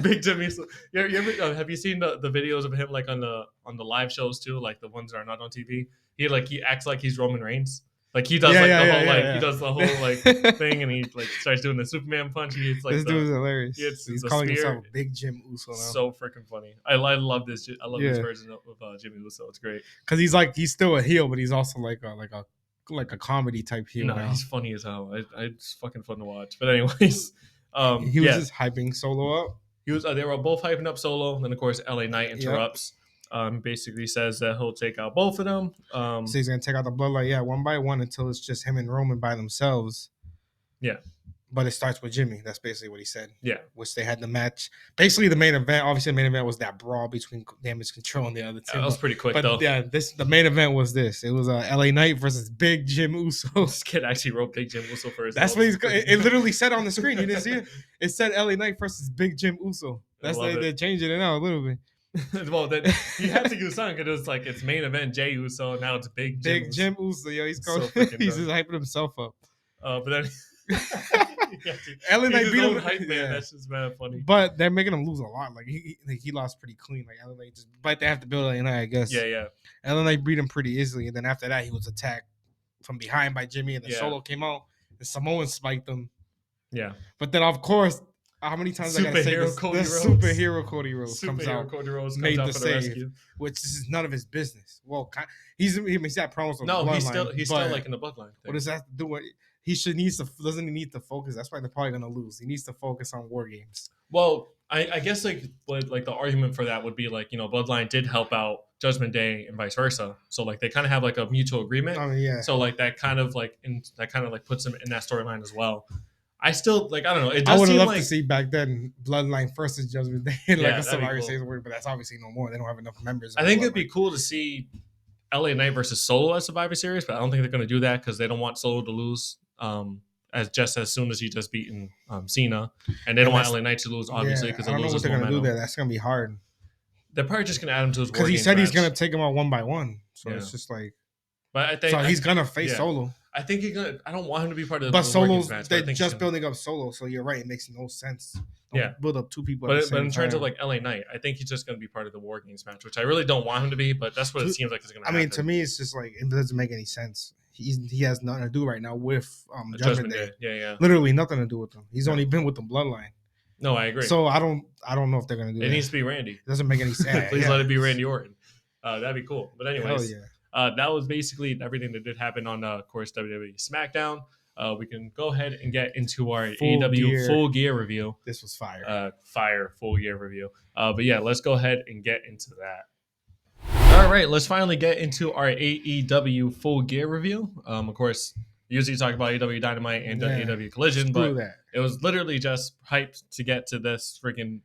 Big Jim Uso. You ever, have you seen the videos of him like on the live shows too, like the ones that are not on TV? He acts like he's Roman Reigns. Like he does he does the whole like thing, and he like starts doing the Superman punch. He's like this dude is hilarious. He's calling himself Big Jim Uso now. So freaking funny. I love this. I love this version of Jimmy Uso. It's great because he's still a heel, but he's also like a comedy type heel. No, he's funny as hell. It's fucking fun to watch. But anyways, he was just hyping Solo up. He was. They were both hyping up Solo, and then of course LA Knight interrupts. Basically says that he'll take out both of them. So he's gonna take out the Bloodline, one by one until it's just him and Roman by themselves. Yeah. But it starts with Jimmy. That's basically what he said. Yeah. Which they had the match. Basically, the main event. Obviously, the main event was that brawl between Damage Control and the other two. That was pretty quick, though. Yeah, the main event was this. It was LA Knight versus Big Jim Uso. This kid actually wrote Big Jim Uso first. That's what it literally said on the screen. You didn't see it? It said LA Knight versus Big Jim Uso. That's they're changing it now a little bit. Well, then he had to do something because it was like it's main event Jey Uso. Now it's Big Jim Uso. Yo, he's just hyping himself up. But then LA Knight beat him. Hype man. That's just mad funny. But they're making him lose a lot. Like he lost pretty clean. Like LA Knight but they have to build LA Knight, I guess. Yeah. LA Knight beat him pretty easily, and then after that he was attacked from behind by Jimmy, and the Solo came out, and Samoan spiked him. Yeah. But then of course. How many times I gotta say this? Superhero Cody Rhodes comes out, made the save, which is none of his business. Well, he's got problems with Bloodline. He's still like in the Bloodline thing. What does that have to do with? Doesn't he need to focus? That's why they're probably gonna lose. He needs to focus on War Games. Well, I guess like the argument for that would be like Bloodline did help out Judgment Day and vice versa. So like they kind of have like a mutual agreement. So like that kind of puts them in that storyline as well. I still I don't know. It does I would have loved to see back then Bloodline versus Judgment Day. Like a Survivor Series word, but that's obviously no more. They don't have enough members. I think it'd be cool to see LA Knight versus Solo at Survivor Series, but I don't think they're going to do that because they don't want Solo to lose as soon as he just beaten Cena, and they don't want LA Knight to lose obviously because I don't know what they're going to do there. That's going to be hard. They're probably just going to add him to his because he said he's going to take him out one by one. So it's just like. But I think he's gonna face Solo. I think he's gonna. I don't want him to be part of But the War Games solos, match. But they're I think just building up solo, so you're right. It makes no sense. Don't Yeah. build up two people at the But same in terms of time. like LA Knight, I think he's just gonna be part of the War Games match, which I really don't want him to be. But that's what it seems like is gonna I happen. mean, to me, it's just like it doesn't make any sense. He has nothing to do right now with Judgment Day. Yeah. Literally nothing to do with them. He's No. only been with the Bloodline. No, I agree. So I don't know if they're gonna do It that. needs to be Randy. It doesn't make any sense. Please let it be Randy Orton. That'd be cool. But anyways, Hell yeah. that was basically everything that did happen on, of course, WWE SmackDown. We can go ahead and get into our AEW Full Gear review. This was fire. Fire Full Gear review. But yeah, let's go ahead and get into that. All right, let's finally get into our AEW Full Gear review. Of course, usually talk about AEW Dynamite and AEW Collision, Screw but that. it was literally just hyped to get to this freaking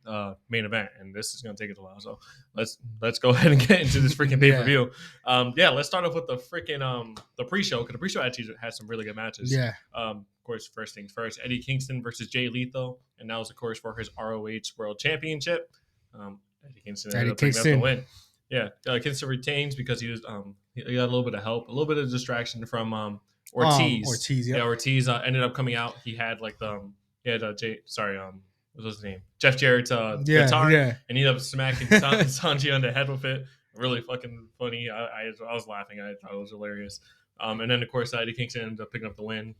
main event, and this is going to take us a while. So let's go ahead and get into this freaking pay per view. Let's start off with the freaking the pre-show, because the pre-show actually had some really good matches. Yeah. Of course, first things first, Eddie Kingston versus Jay Lethal, and that was of course for his ROH World Championship. Eddie Kingston ended up picking up the win. Yeah, Kingston retains because he was he got a little bit of help, a little bit of distraction from Ortiz. Ortiz ended up coming out. He had like the what was his name? Jeff Jarrett's guitar, and he ended up smacking Sanji on the head with it. Really fucking funny. I was laughing. I thought it was hilarious. And then of course Eddie Kingston ended up picking up the win,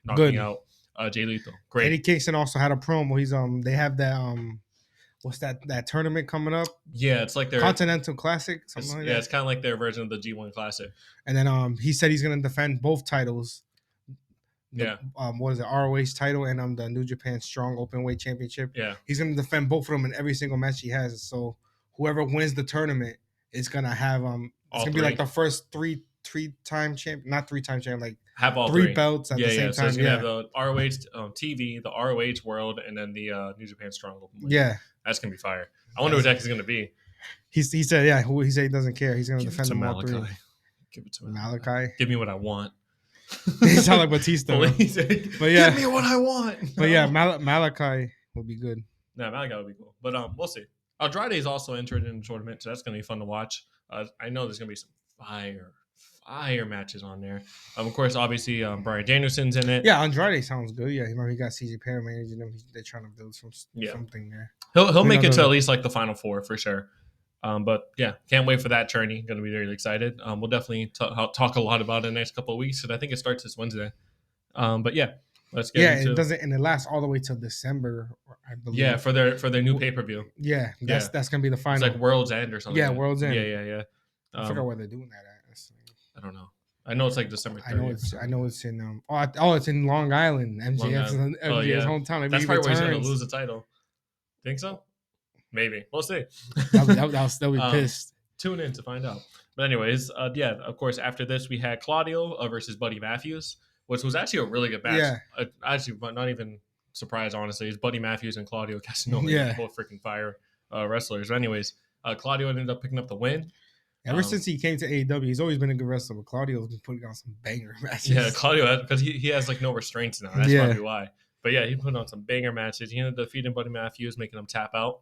knocking out Jay Lethal. Great. Eddie Kingston also had a promo. He's they have that what's that tournament coming up? Yeah, it's like their Continental Classic. It's kind of like their version of the G1 Classic. And then he said he's gonna defend both titles. What is it? ROH title and the New Japan Strong Openweight Championship. Yeah. He's gonna defend both of them in every single match he has. So whoever wins the tournament is gonna have it's gonna be like the first three-time champ, not three-time champ, like have all three belts at the same time. So he's gonna have the ROH TV, the ROH World, and then the New Japan Strong Openweight. Yeah. That's gonna be fire. I wonder what that is gonna be. He said, he said he doesn't care. He's gonna defend them all three. Give it to Malachi. Give me what I want. He sound like Batista. But yeah, give me what I want. But yeah, Malachi will be good. Yeah, Malachi will be cool. But we'll see. Andrade is also entered in the tournament, so that's gonna be fun to watch. I know there's gonna be some fire matches on there. Of course, obviously, Bryan Danielson's in it. Yeah, Andrade sounds good. Yeah, he got CJ Perry managing them. They're trying to build something there. He'll make it to at least like the final four for sure. But yeah, can't wait for that journey. Going to be really excited. We'll definitely talk a lot about it in the next couple of weeks, and I think it starts this Wednesday. But yeah, let's get into it. And it lasts all the way till December, I believe. Yeah, for their new pay-per-view. Yeah, that's gonna be the final. It's like World's End or something. Yeah, World's End. Yeah. I forgot where they're doing that at. I don't know. I know it's like December 30th. I know it's in it's in Long Island. MJF's hometown. Maybe that's probably where he's gonna lose the title. Think so? Maybe. We'll see. They'll be pissed. Tune in to find out. But anyways, of course, after this, we had Claudio versus Buddy Matthews, which was actually a really good match. Yeah. Actually, not even surprised, honestly. It's Buddy Matthews and Claudio Casanova, both freaking fire wrestlers. But anyways, Claudio ended up picking up the win. Ever since he came to AEW, he's always been a good wrestler, but Claudio's been putting on some banger matches. Yeah, Claudio, because he has like no restraints now. That's probably why. But yeah, he put on some banger matches. He ended up defeating Buddy Matthews, making him tap out.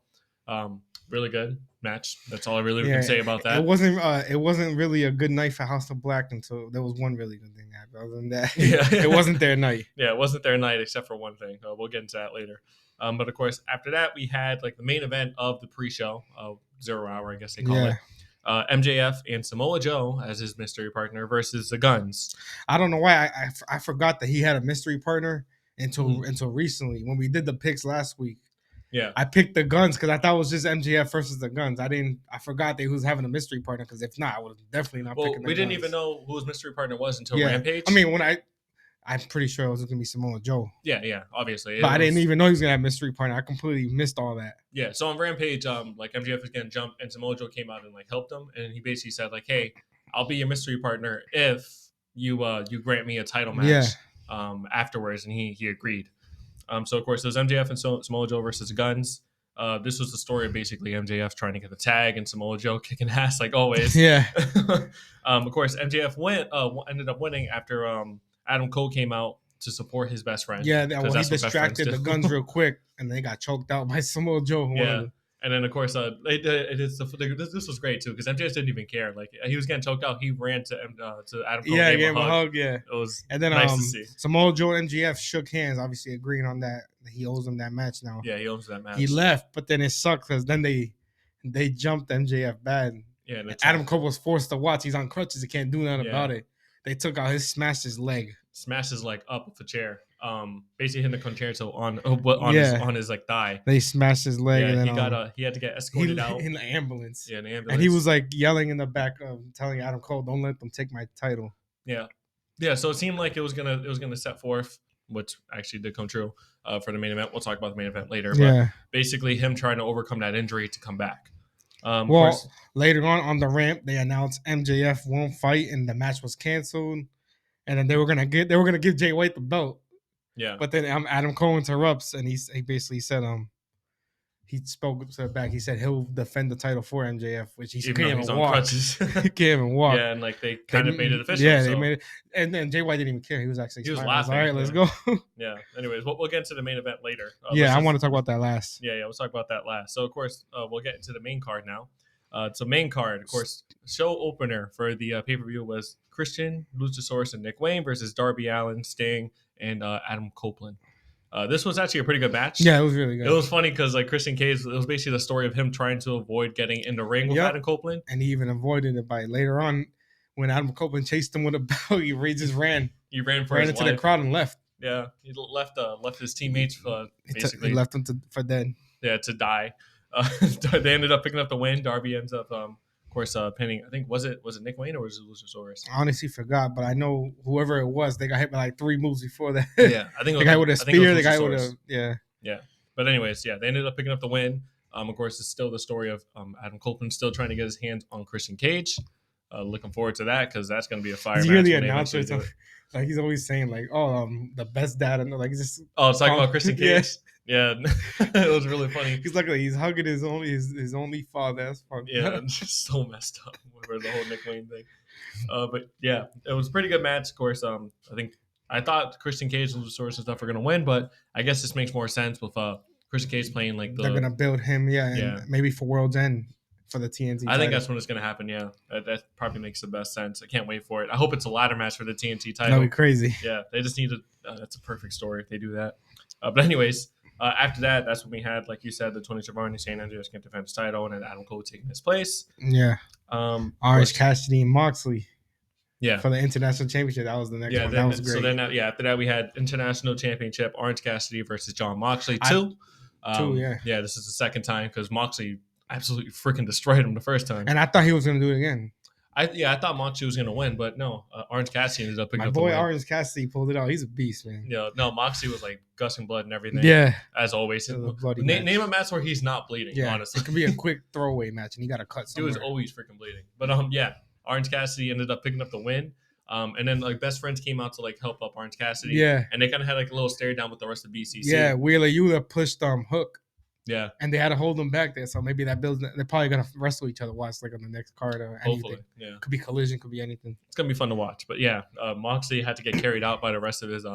Really good match. That's all I really can say about that. It wasn't really a good night for House of Black until there was one really good thing that happened. Other than that, it wasn't their night. Yeah, it wasn't their night except for one thing. We'll get into that later. But of course, after that, we had like the main event of the pre-show, 0 hour, I guess they call it. MJF and Samoa Joe as his mystery partner versus the Guns. I don't know why I forgot that he had a mystery partner until recently when we did the picks last week. Yeah, I picked the Guns because I thought it was just MJF versus the Guns. I forgot that he was having a mystery partner because if not, I would have definitely not. Well, we didn't even know who his mystery partner was until Rampage. I mean, I'm pretty sure it was going to be Samoa Joe. Yeah, obviously. But I didn't even know he was going to have a mystery partner. I completely missed all that. Yeah, so on Rampage, like MJF was getting jumped, and Samoa Joe came out and like helped him, and he basically said like, "Hey, I'll be your mystery partner if you grant me a title match afterwards," and he agreed. So of course, there's MJF and Samoa Joe versus the Guns. This was the story of basically MJF trying to get the tag and Samoa Joe kicking ass like always. Yeah. Of course, MJF ended up winning after Adam Cole came out to support his best friend. Yeah, he distracted the Guns real quick, and they got choked out by Samoa Joe. Yeah, And then of course, this was great too because MJF didn't even care. Like he was getting choked out, he ran to Adam Cole, Yeah, gave gave him him a a hug. hug. Yeah, It was and then nice to see. Samoa Joe and MJF shook hands, obviously agreeing on that he owes him that match now. Yeah, he owns that match. He left, but then it sucked because then they jumped MJF bad. Yeah, and Adam Cole was forced to watch. He's on crutches. He can't do nothing Yeah. about it. They took out smashed his leg. Smashed his leg up with the chair. Basically hitting the concerto on his like thigh. They smashed his leg, Yeah, and then he had to get escorted out in the ambulance. Yeah, in the ambulance. And he was like yelling in the back, telling Adam Cole, "Don't let them take my title." Yeah, yeah. So it seemed like it was gonna set forth, which actually did come true for the main event. We'll talk about the main event later. But basically, him trying to overcome that injury to come back. Well, of course, later on the ramp, they announced MJF won't fight, and the match was canceled. And then they were gonna give Jay White the belt. Yeah. But then Adam Cole interrupts, and he basically said he spoke to it back. He said he'll defend the title for MJF, which he can't even walk. He can't even walk. Yeah, and like they kind of made it official. Yeah, they made it. And then Jay White didn't even care. He was actually laughing. All right, let's go. Yeah. Anyways, we'll get into the main event later. I want to talk about that last. Yeah, we'll talk about that last. So of course, we'll get into the main card now. So main card, of course, show opener for the pay-per-view was Christian, Luchasaurus, and Nick Wayne versus Darby Allin, Sting, and Adam Copeland. This was actually a pretty good match. Yeah, it was really good. It was funny because like Christian Cage, it was basically the story of him trying to avoid getting in the ring with Adam Copeland, and he even avoided it by later on when Adam Copeland chased him with a belt. He ran. He ran into the crowd and left. Yeah, he left his teammates basically. He left them for dead. Yeah, to die. They ended up picking up the win. Darby ends up, of course, pinning. I think was it Nick Wayne or was it Luchasaurus? I honestly forgot, but I know whoever it was, they got hit by like 3 moves before that. Yeah, I think the guy with a spear, the guy with a yeah. But anyways, they ended up picking up the win. Of course, it's still the story of Adam Copeland still trying to get his hands on Christian Cage. Looking forward to that because that's going to be a fire match. You're the announcer, like he's always saying like, the best dad, and like just talking about Christian Cage. Yeah, it was really funny. He's like he's hugging his only father. That's fun. Yeah, just so messed up over the whole Nick Wayne thing. But yeah, it was a pretty good match. Of course, I thought Christian Cage and Luchasaurus and stuff were gonna win, but I guess this makes more sense with Christian Cage playing like they're gonna build him, and maybe for World's End for the TNT. I think that's when it's gonna happen. Yeah, that probably makes the best sense. I can't wait for it. I hope it's a ladder match for the TNT title. That'd be crazy. Yeah, they just need to. That's a perfect story if they do that. But anyways. After that, that's when we had, like you said, the Tony Schiavone, San Andreas can't defend his title, and then Adam Cole taking his place. Yeah. Orange Cassidy and Moxley. Yeah. For the International Championship. That was the next one. That was great. So then, after that, we had International Championship, Orange Cassidy versus John Moxley, 2. Yeah, this is the second time because Moxley absolutely freaking destroyed him the first time. And I thought he was going to do it again. I thought Moxley was going to win, but no. Orange Cassidy ended up picking up the win. My boy Orange Cassidy pulled it out. He's a beast, man. Yeah, no, Moxley was like gushing blood and everything. Yeah. As always. Name a match where he's not bleeding, honestly. It could be a quick throwaway match, and he got to cut somewhere. He was always freaking bleeding. But, Orange Cassidy ended up picking up the win. And then, like, Best Friends came out to, like, help up Orange Cassidy. Yeah. And they kind of had, like, a little stare down with the rest of BCC. Yeah, Wheeler Yuta pushed Hook. Yeah. And they had to hold them back there. So maybe that builds. They're probably going to wrestle each other once, like on the next card or anything. Hopefully. Yeah. Could be collision, could be anything. It's going to be fun to watch. But yeah, Moxley had to get carried out by the rest of his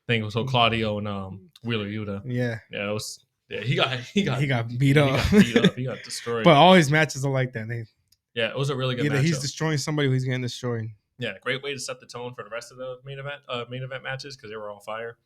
thing. So Claudio and Wheeler Yuta. Yeah. Yeah, it was. Yeah, he got beat up. He got destroyed. But all his matches are like that. Yeah, it was a really good match. He's destroying somebody, or he's getting destroyed. Yeah, great way to set the tone for the rest of the main event matches because they were all fire.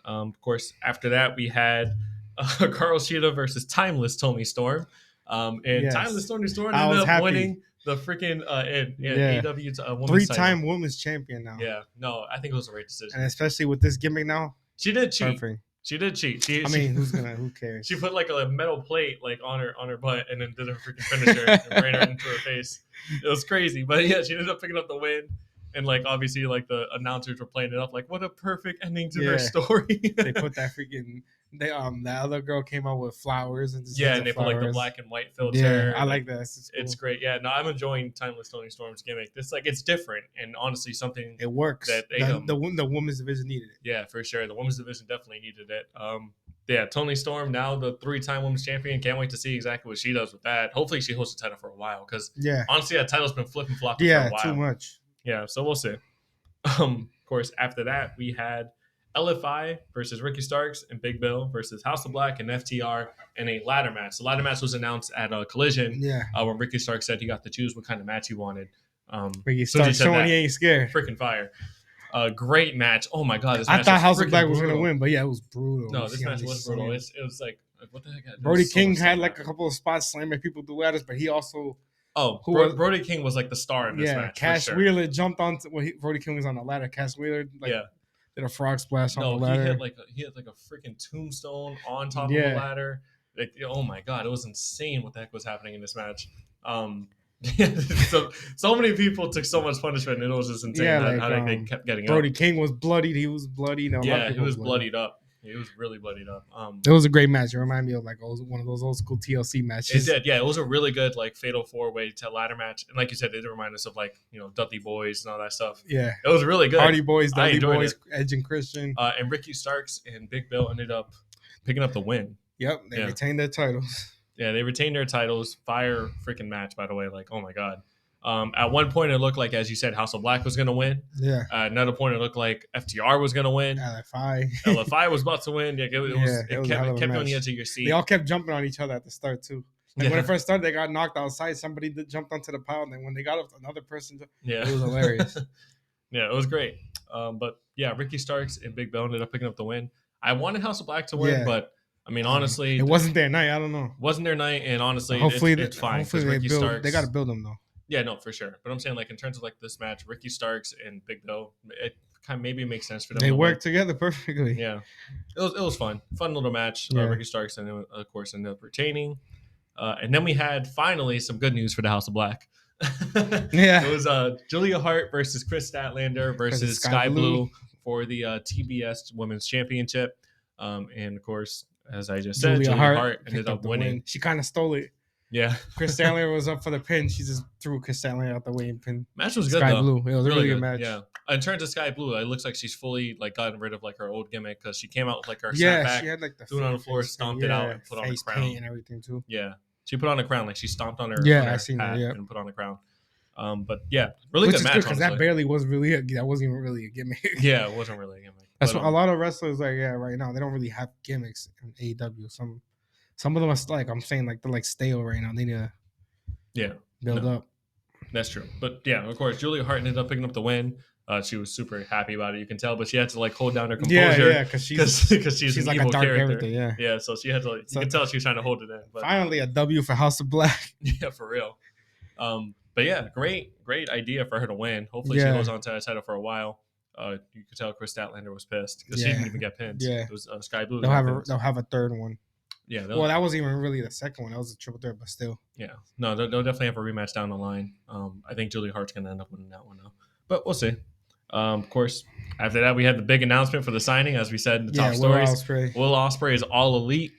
Of course, after that we had Carl Shida versus Timeless Tony Storm. Timeless Tony Storm ended up winning the freaking AEW women's 3-time women's champion now. Yeah, no, I think it was the right decision. And especially with this gimmick now. She did cheat. Perfect. She did cheat. Who cares? She put like a metal plate like on her butt and then did her freaking finisher and ran her into her face. It was crazy. But yeah, she ended up picking up the win. And like obviously like the announcers were playing it up like what a perfect ending to her story. They put that freaking the other girl came out with flowers and they put like the black and white filter. I like that. It's great. Yeah, no, I'm enjoying Timeless Tony Storm's gimmick. This it's different and honestly something it works. That the women's division needed it. Yeah, for sure. The women's division definitely needed it. Tony Storm now the 3-time women's champion. Can't wait to see exactly what she does with that. Hopefully she holds the title for a while because honestly that title's been flipping flopping for a while. Too much. Yeah, so we'll see. Of course, after that we had LFI versus Ricky Starks and Big Bill versus House of Black and FTR in a ladder match. The ladder match was announced at a Collision when Ricky Starks said he got to choose what kind of match he wanted. Ricky Starks showing he ain't scared. Freaking fire. Great match. Oh my god, this match I thought House of Black was brutal. gonna win, but yeah, it was brutal. No, this match was brutal. It was like what the heck? Brody King had like a couple of spots slamming people through ladders, but he also Brody King was like the star in this match. Cash Wheeler jumped on. Brody King was on the ladder. Cash Wheeler did a frog splash on the ladder. He had like a freaking tombstone on top of the ladder. Like, oh my god, it was insane what the heck was happening in this match. So many people took so much punishment, and it was just insane how they kept getting Brody King was bloodied. He was bloodied. He was bloodied up. He was really bloodied up. It was a great match. It reminded me of like one of those old school TLC matches. It did, yeah. It was a really good like fatal 4-way to ladder match, and like you said, it did remind us of like Dudley Boys and all that stuff. Yeah, it was really good. Hardy Boys, Dudley Boys, Edge and Christian, and Ricky Starks and Big Bill ended up picking up the win. Yep, they retained their titles. Yeah, they retained their titles. Fire freaking match, by the way. Like, oh my god. At one point, it looked like, as you said, House of Black was going to win. Yeah. At another point, it looked like FTR was going to win. LFI was about to win. Yeah, it kept you on the edge of your seat. They all kept jumping on each other at the start, too. Like when it first started, they got knocked outside. Somebody jumped onto the pile. And then when they got up, another person it was hilarious. Yeah, it was great. But yeah, Ricky Starks and Big Bill ended up picking up the win. I wanted House of Black to win, but I mean, honestly, it wasn't their night. I don't know. Wasn't their night, and honestly, hopefully it's fine. Hopefully they got to build them though. Yeah, no, for sure. But I'm saying, like, in terms of like this match, Ricky Starks and Big Bill, it kind of maybe makes sense for them. They work together perfectly. Yeah, it was fun little match. Ricky Starks and of course ended up retaining, and then we had finally some good news for the House of Black. It was Julia Hart versus Chris Statlander versus Sky Blue for the TBS Women's Championship. And of course, as I just said, Julia Hart ended up winning. She kind of stole it. Yeah. Chris Statlander was up for the pin. She just threw Chris Statlander out the way and pinned. Match was good, Sky though. Blue. It was a really good match. Yeah. In terms of Sky Blue, it looks like she's fully like gotten rid of like her old gimmick because she came out with like her snapback, she had like the threw it on the floor, stomped it out, and put on a crown paint and everything too. Yeah, she put on a crown, like she stomped on her I seen that, and put on a crown. But yeah, really good match because that barely was really that wasn't even really a gimmick. Yeah, it wasn't really a gimmick. That's what a lot of wrestlers like. Yeah, right now they don't really have gimmicks in AEW. Some of them are like I'm saying like they're like stale right now. They need to build up. That's true. But yeah, of course, Julia Hart ended up picking up the win. She was super happy about it. You can tell, but she had to like hold down her composure. Yeah, because she's an like evil a dark character. Yeah. So she had to. You can tell she was trying to hold it in. But finally, a W for House of Black. Yeah, for real. But yeah, great idea for her to win. Hopefully, she goes on to that title for a while. You could tell Chris Statlander was pissed because she didn't even get pinned. Yeah, it was Sky Blue. They'll have a third one. Yeah. Well, that wasn't even really the second one. That was a triple threat, but still. Yeah. No, they'll definitely have a rematch down the line. I think Julia Hart's gonna end up winning that one though, but we'll see. Of course, after that, we had the big announcement for the signing, as we said in the top stories. Will Ospreay is all elite.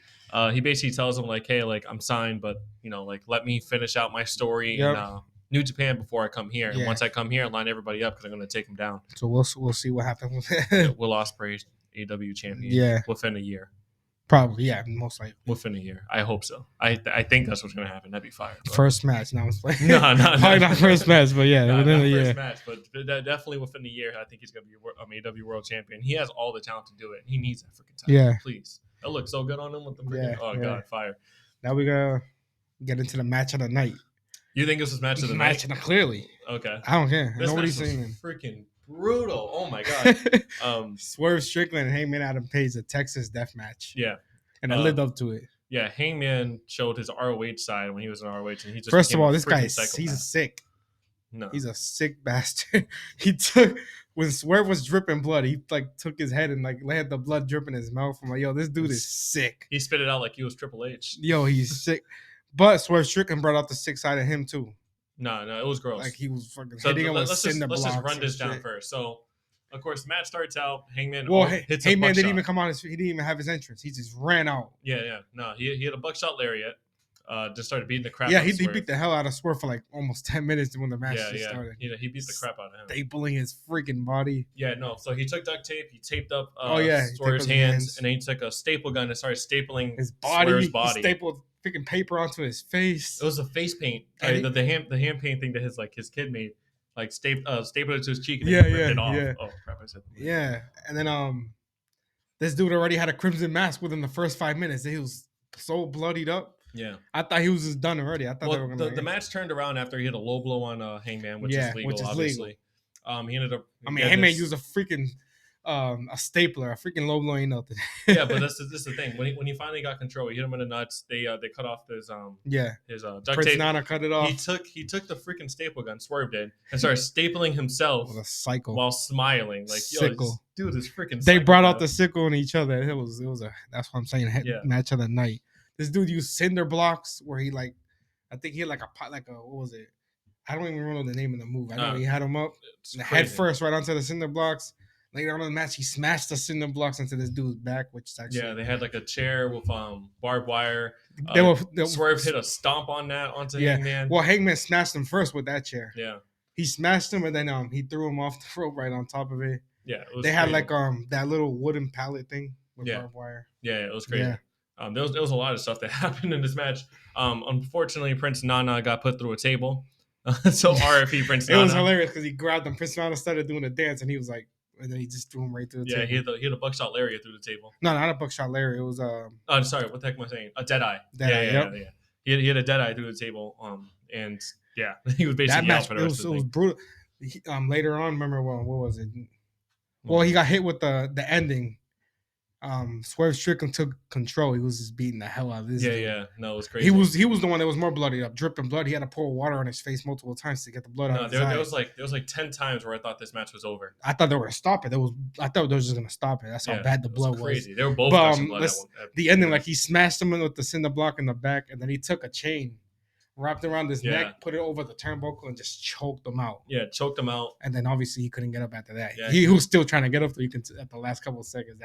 He basically tells him like, "Hey, like I'm signed, but like let me finish out my story in New Japan before I come here. And once I come here, I'll line everybody up because I'm going to take him down." So we'll see what happens with it. Will Ospreay, AEW champion, within a year. Probably, yeah, most likely within a year. I hope so. I think that's what's going to happen. That'd be fire. Bro. First match. No, I was playing. No, probably not first match, but yeah, within a year. First match, but definitely within a year. I think he's going to be AEW World Champion. He has all the talent to do it. He needs that freaking title. Yeah, please. It looks so good on him with the freaking. God, fire. Now we gotta get into the match of the night. You think this is match of the night? Clearly. Okay. I don't care. This Nobody's match saying freaking brutal. Oh my god. Swerve Strickland and Hangman Adam Page, a Texas death match. Yeah. And I lived up to it. Yeah, Hangman showed his ROH side when he was in ROH, and he just first of all, this guy he's sick. No, he's a sick bastard. He took when Swerve was dripping blood, he like took his head and like let the blood drip in his mouth. I'm like, yo, this dude is sick. He spit it out like he was Triple H. Yo, he's sick. But Swerve Strickland brought out the sick side of him too. No, it was gross. Like he was fucking hitting him with cinder blocks. Let's just run this down first. So, of course, the match starts out. Hangman hits a Hangman buckshot. didn't even come on. He didn't even have his entrance. He just ran out. Yeah. No, he had a buckshot lariat. Just started beating the crap. Yeah, he beat the hell out of Swerve for like almost 10 minutes when the match started. Yeah, he beat the crap out of him. Stapling his freaking body. Yeah, no. So he took duct tape. He taped up Swerve's hands, and then he took a staple gun and started stapling his body. Swerve's body. He stapled freaking paper onto his face. It was a face paint. The hand paint thing that his kid made. Like stapled it to his cheek and then ripped it off. Yeah. Oh crap! I said. Yeah, and then This dude already had a crimson mask within the first 5 minutes. He was so bloodied up. Yeah. I thought he was just done already. I thought they were Well, gonna. the match turned around after he hit a low blow on Hangman, which is legal, obviously. He ended up. I mean, Hangman used a freaking a stapler, a freaking low blow ain't nothing. Yeah, but this is the thing. When he finally got control, he hit him in the nuts. They cut off his duct Prince tape. Nana cut it off. He took the freaking staple gun, Swerve did, and started stapling himself with a sickle while smiling. Like, yo, sickle. Dude is freaking. They brought out the sickle on each other. It was a. That's what I'm saying. Yeah. Match of the night. This dude used cinder blocks where he like, I think he had like a what was it? I don't even remember the name of the move. I know he had him up head first right onto the cinder blocks. Later on in the match, he smashed the cinder blocks into this dude's back, which is actually they had like a chair with barbed wire. Swerve hit a stomp on that onto Hangman. Well, Hangman smashed him first with that chair. Yeah, he smashed him and then he threw him off the rope right on top of it. Yeah, it was they crazy. had like that little wooden pallet thing with barbed wire. Yeah, it was crazy. Yeah. There was a lot of stuff that happened in this match. Unfortunately, Prince Nana got put through a table. So RFE Prince Nana. It was hilarious because he grabbed him. Prince Nana started doing a dance and he was like, and then he just threw him right through the table. Yeah, he hit a buckshot lariat through the table. No, not a buckshot lariat. It was Oh, sorry. What the heck am I saying? A deadeye. Yeah. He had a deadeye through the table. And yeah, he was basically out for the rest of the thing. It was brutal. Later on, remember what was it? Well, he got hit with the ending. Swerve Strickland took control. He was just beating the hell out of this dude. Yeah. No, it was crazy. He was the one that was more bloody up, dripping blood. He had to pour water on his face multiple times to get the blood out of his eye. There was like 10 times where I thought this match was over. I thought they were gonna stop it. I thought they were just gonna stop it. That's how bad the blood was. Crazy. They were both gushing blood the ending, like he smashed him with the cinder block in the back, and then he took a chain, wrapped around his neck, put it over the turnbuckle, and just choked him out. Yeah, choked him out. And then obviously he couldn't get up after that. Yeah, he was still trying to get up at the last couple of seconds.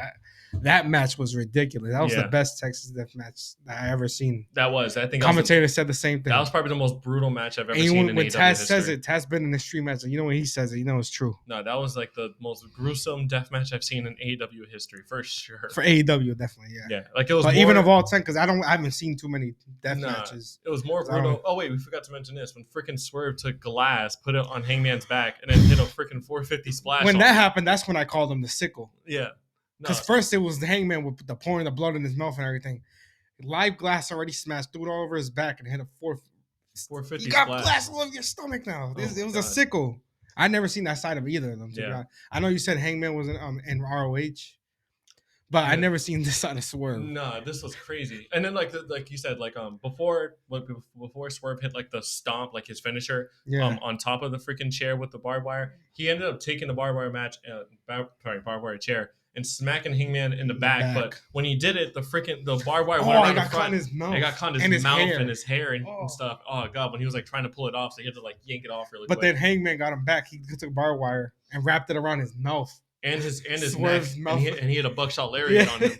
That match was ridiculous. That was the best Texas Death match that I ever seen. That was. I think commentator said the same thing. That was probably the most brutal match I've ever seen in when AEW Taz history. says it, Taz been in the stream match. You know when he says it, you know it's true. No, that was like the most gruesome death match I've seen in AEW history for sure. For AEW, definitely, yeah. Yeah, like it was. But even of all time, because I haven't seen too many death matches. It was more brutal. Oh wait, we forgot to mention this. When freaking Swerve took glass, put it on Hangman's back, and then hit a freaking 450 splash. When that happened, that's when I called him the sickle. Yeah. Because first it was the Hangman with the pouring the blood in his mouth and everything. Live glass already smashed, threw it all over his back and hit a 450. You got glass all over your stomach now. It was a sickle. I never seen that side of either of them. I know you said Hangman was in ROH, but I never seen this side of Swerve. No, this was crazy. And then like you said, like before Swerve hit like the stomp, like his finisher, on top of the freaking chair with the barbed wire, he ended up taking the barbed wire chair and smacking Hangman in the back. But when he did it, the barbed wire went around the front. Caught in his mouth. It got caught in his mouth and his hair and stuff. Oh god, when he was like trying to pull it off, so he had to like yank it off really quick. But then Hangman got him back. He took barbed wire and wrapped it around his mouth. And his neck. And he had a buckshot lariat on him.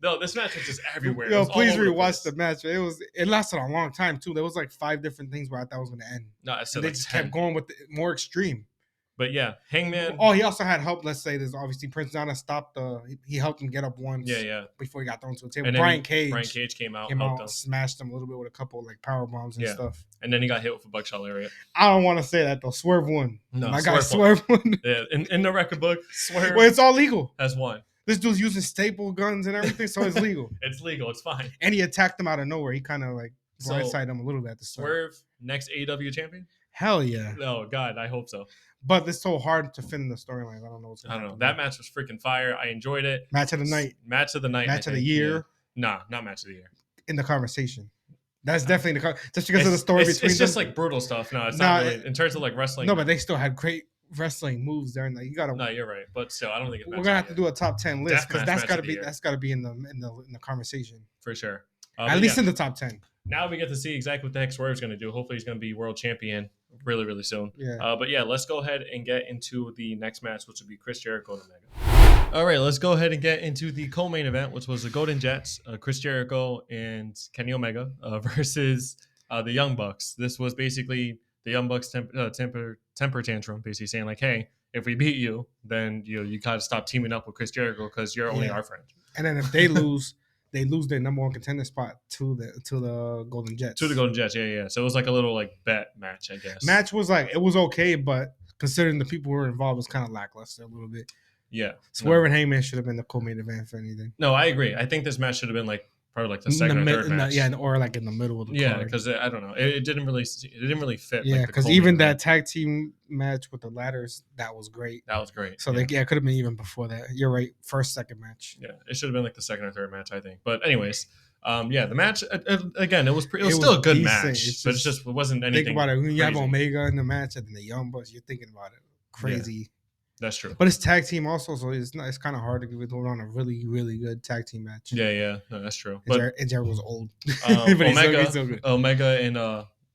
No, this match was just everywhere. Yo, please rewatch the match. It lasted a long time too. There was like 5 different things where I thought it was going to end. No, I said they just kept going with more extreme. But yeah, Hangman. Oh, he also had help. Let's say there's obviously Prince Nana stopped he helped him get up once. Yeah. Before he got thrown to the table. And Brian Cage came out, smashed him a little bit with a couple like power bombs and stuff. And then he got hit with a buckshot lariat. I don't want to say that though. Swerve won. No, my guy Swerve won. Yeah, in the record book, Swerve. Well, it's all legal. Has won. This dude's using staple guns and everything, so it's legal. It's legal. It's fine. And he attacked him out of nowhere. He kind of like blindsided him a little bit at the start. Swerve, next AEW champion? Hell yeah. Oh God, I hope so. But it's so hard to fit in the storylines. I don't know what's going on. I don't know. That match was freaking fire. I enjoyed it. Match of the night. Match of the night. Match of the year. Yeah. Nah, not match of the year. In the conversation. That's definitely in the just because of the story between them. It's just like brutal stuff. No, it's not really in terms of like wrestling. No, but they still had great wrestling moves there. And like, you gotta. No, you're right. But still, I don't think it's. We're gonna have to do a top 10 list because that's gotta be in the conversation for sure. At least in the top 10. Now we get to see exactly what the heck Swerve's going to do. Hopefully he's going to be world champion really, really soon. Yeah. But yeah, let's go ahead and get into the next match, which will be Chris Jericho and Omega. All right, let's go ahead and get into the co-main event, which was the Golden Jets, Chris Jericho and Kenny Omega versus the Young Bucks. This was basically the Young Bucks temper tantrum, basically saying like, hey, if we beat you, then you got to stop teaming up with Chris Jericho because you're only our friend. And then if they lose... They lose their number 1 contender spot to the Golden Jets. To the Golden Jets, yeah. So it was like a little like bet match, I guess. Match was like it was okay, but considering the people who were involved, it was kind of lackluster a little bit. Yeah. Swerve and Hangman should have been the co-main event for anything. No, I agree. I think this match should have been like probably like the second or third match. Or like in the middle of the card. Because I don't know, it didn't really fit. Yeah, because like even that tag team match with the ladders, that was great. That was great. So it could have been even before that. You're right. First, second match. Yeah, it should have been like the second or third match, I think. But anyways, the match again, it was still a good decent. match, but it wasn't anything. Think about it when you crazy. have Omega in the match and then the Young Bucks, you're thinking about it crazy. Yeah, that's true. But it's tag team also, so it's kind of hard to give on a really, really good tag team match. Yeah, no, that's true. And Jericho's old, but he's so good. Omega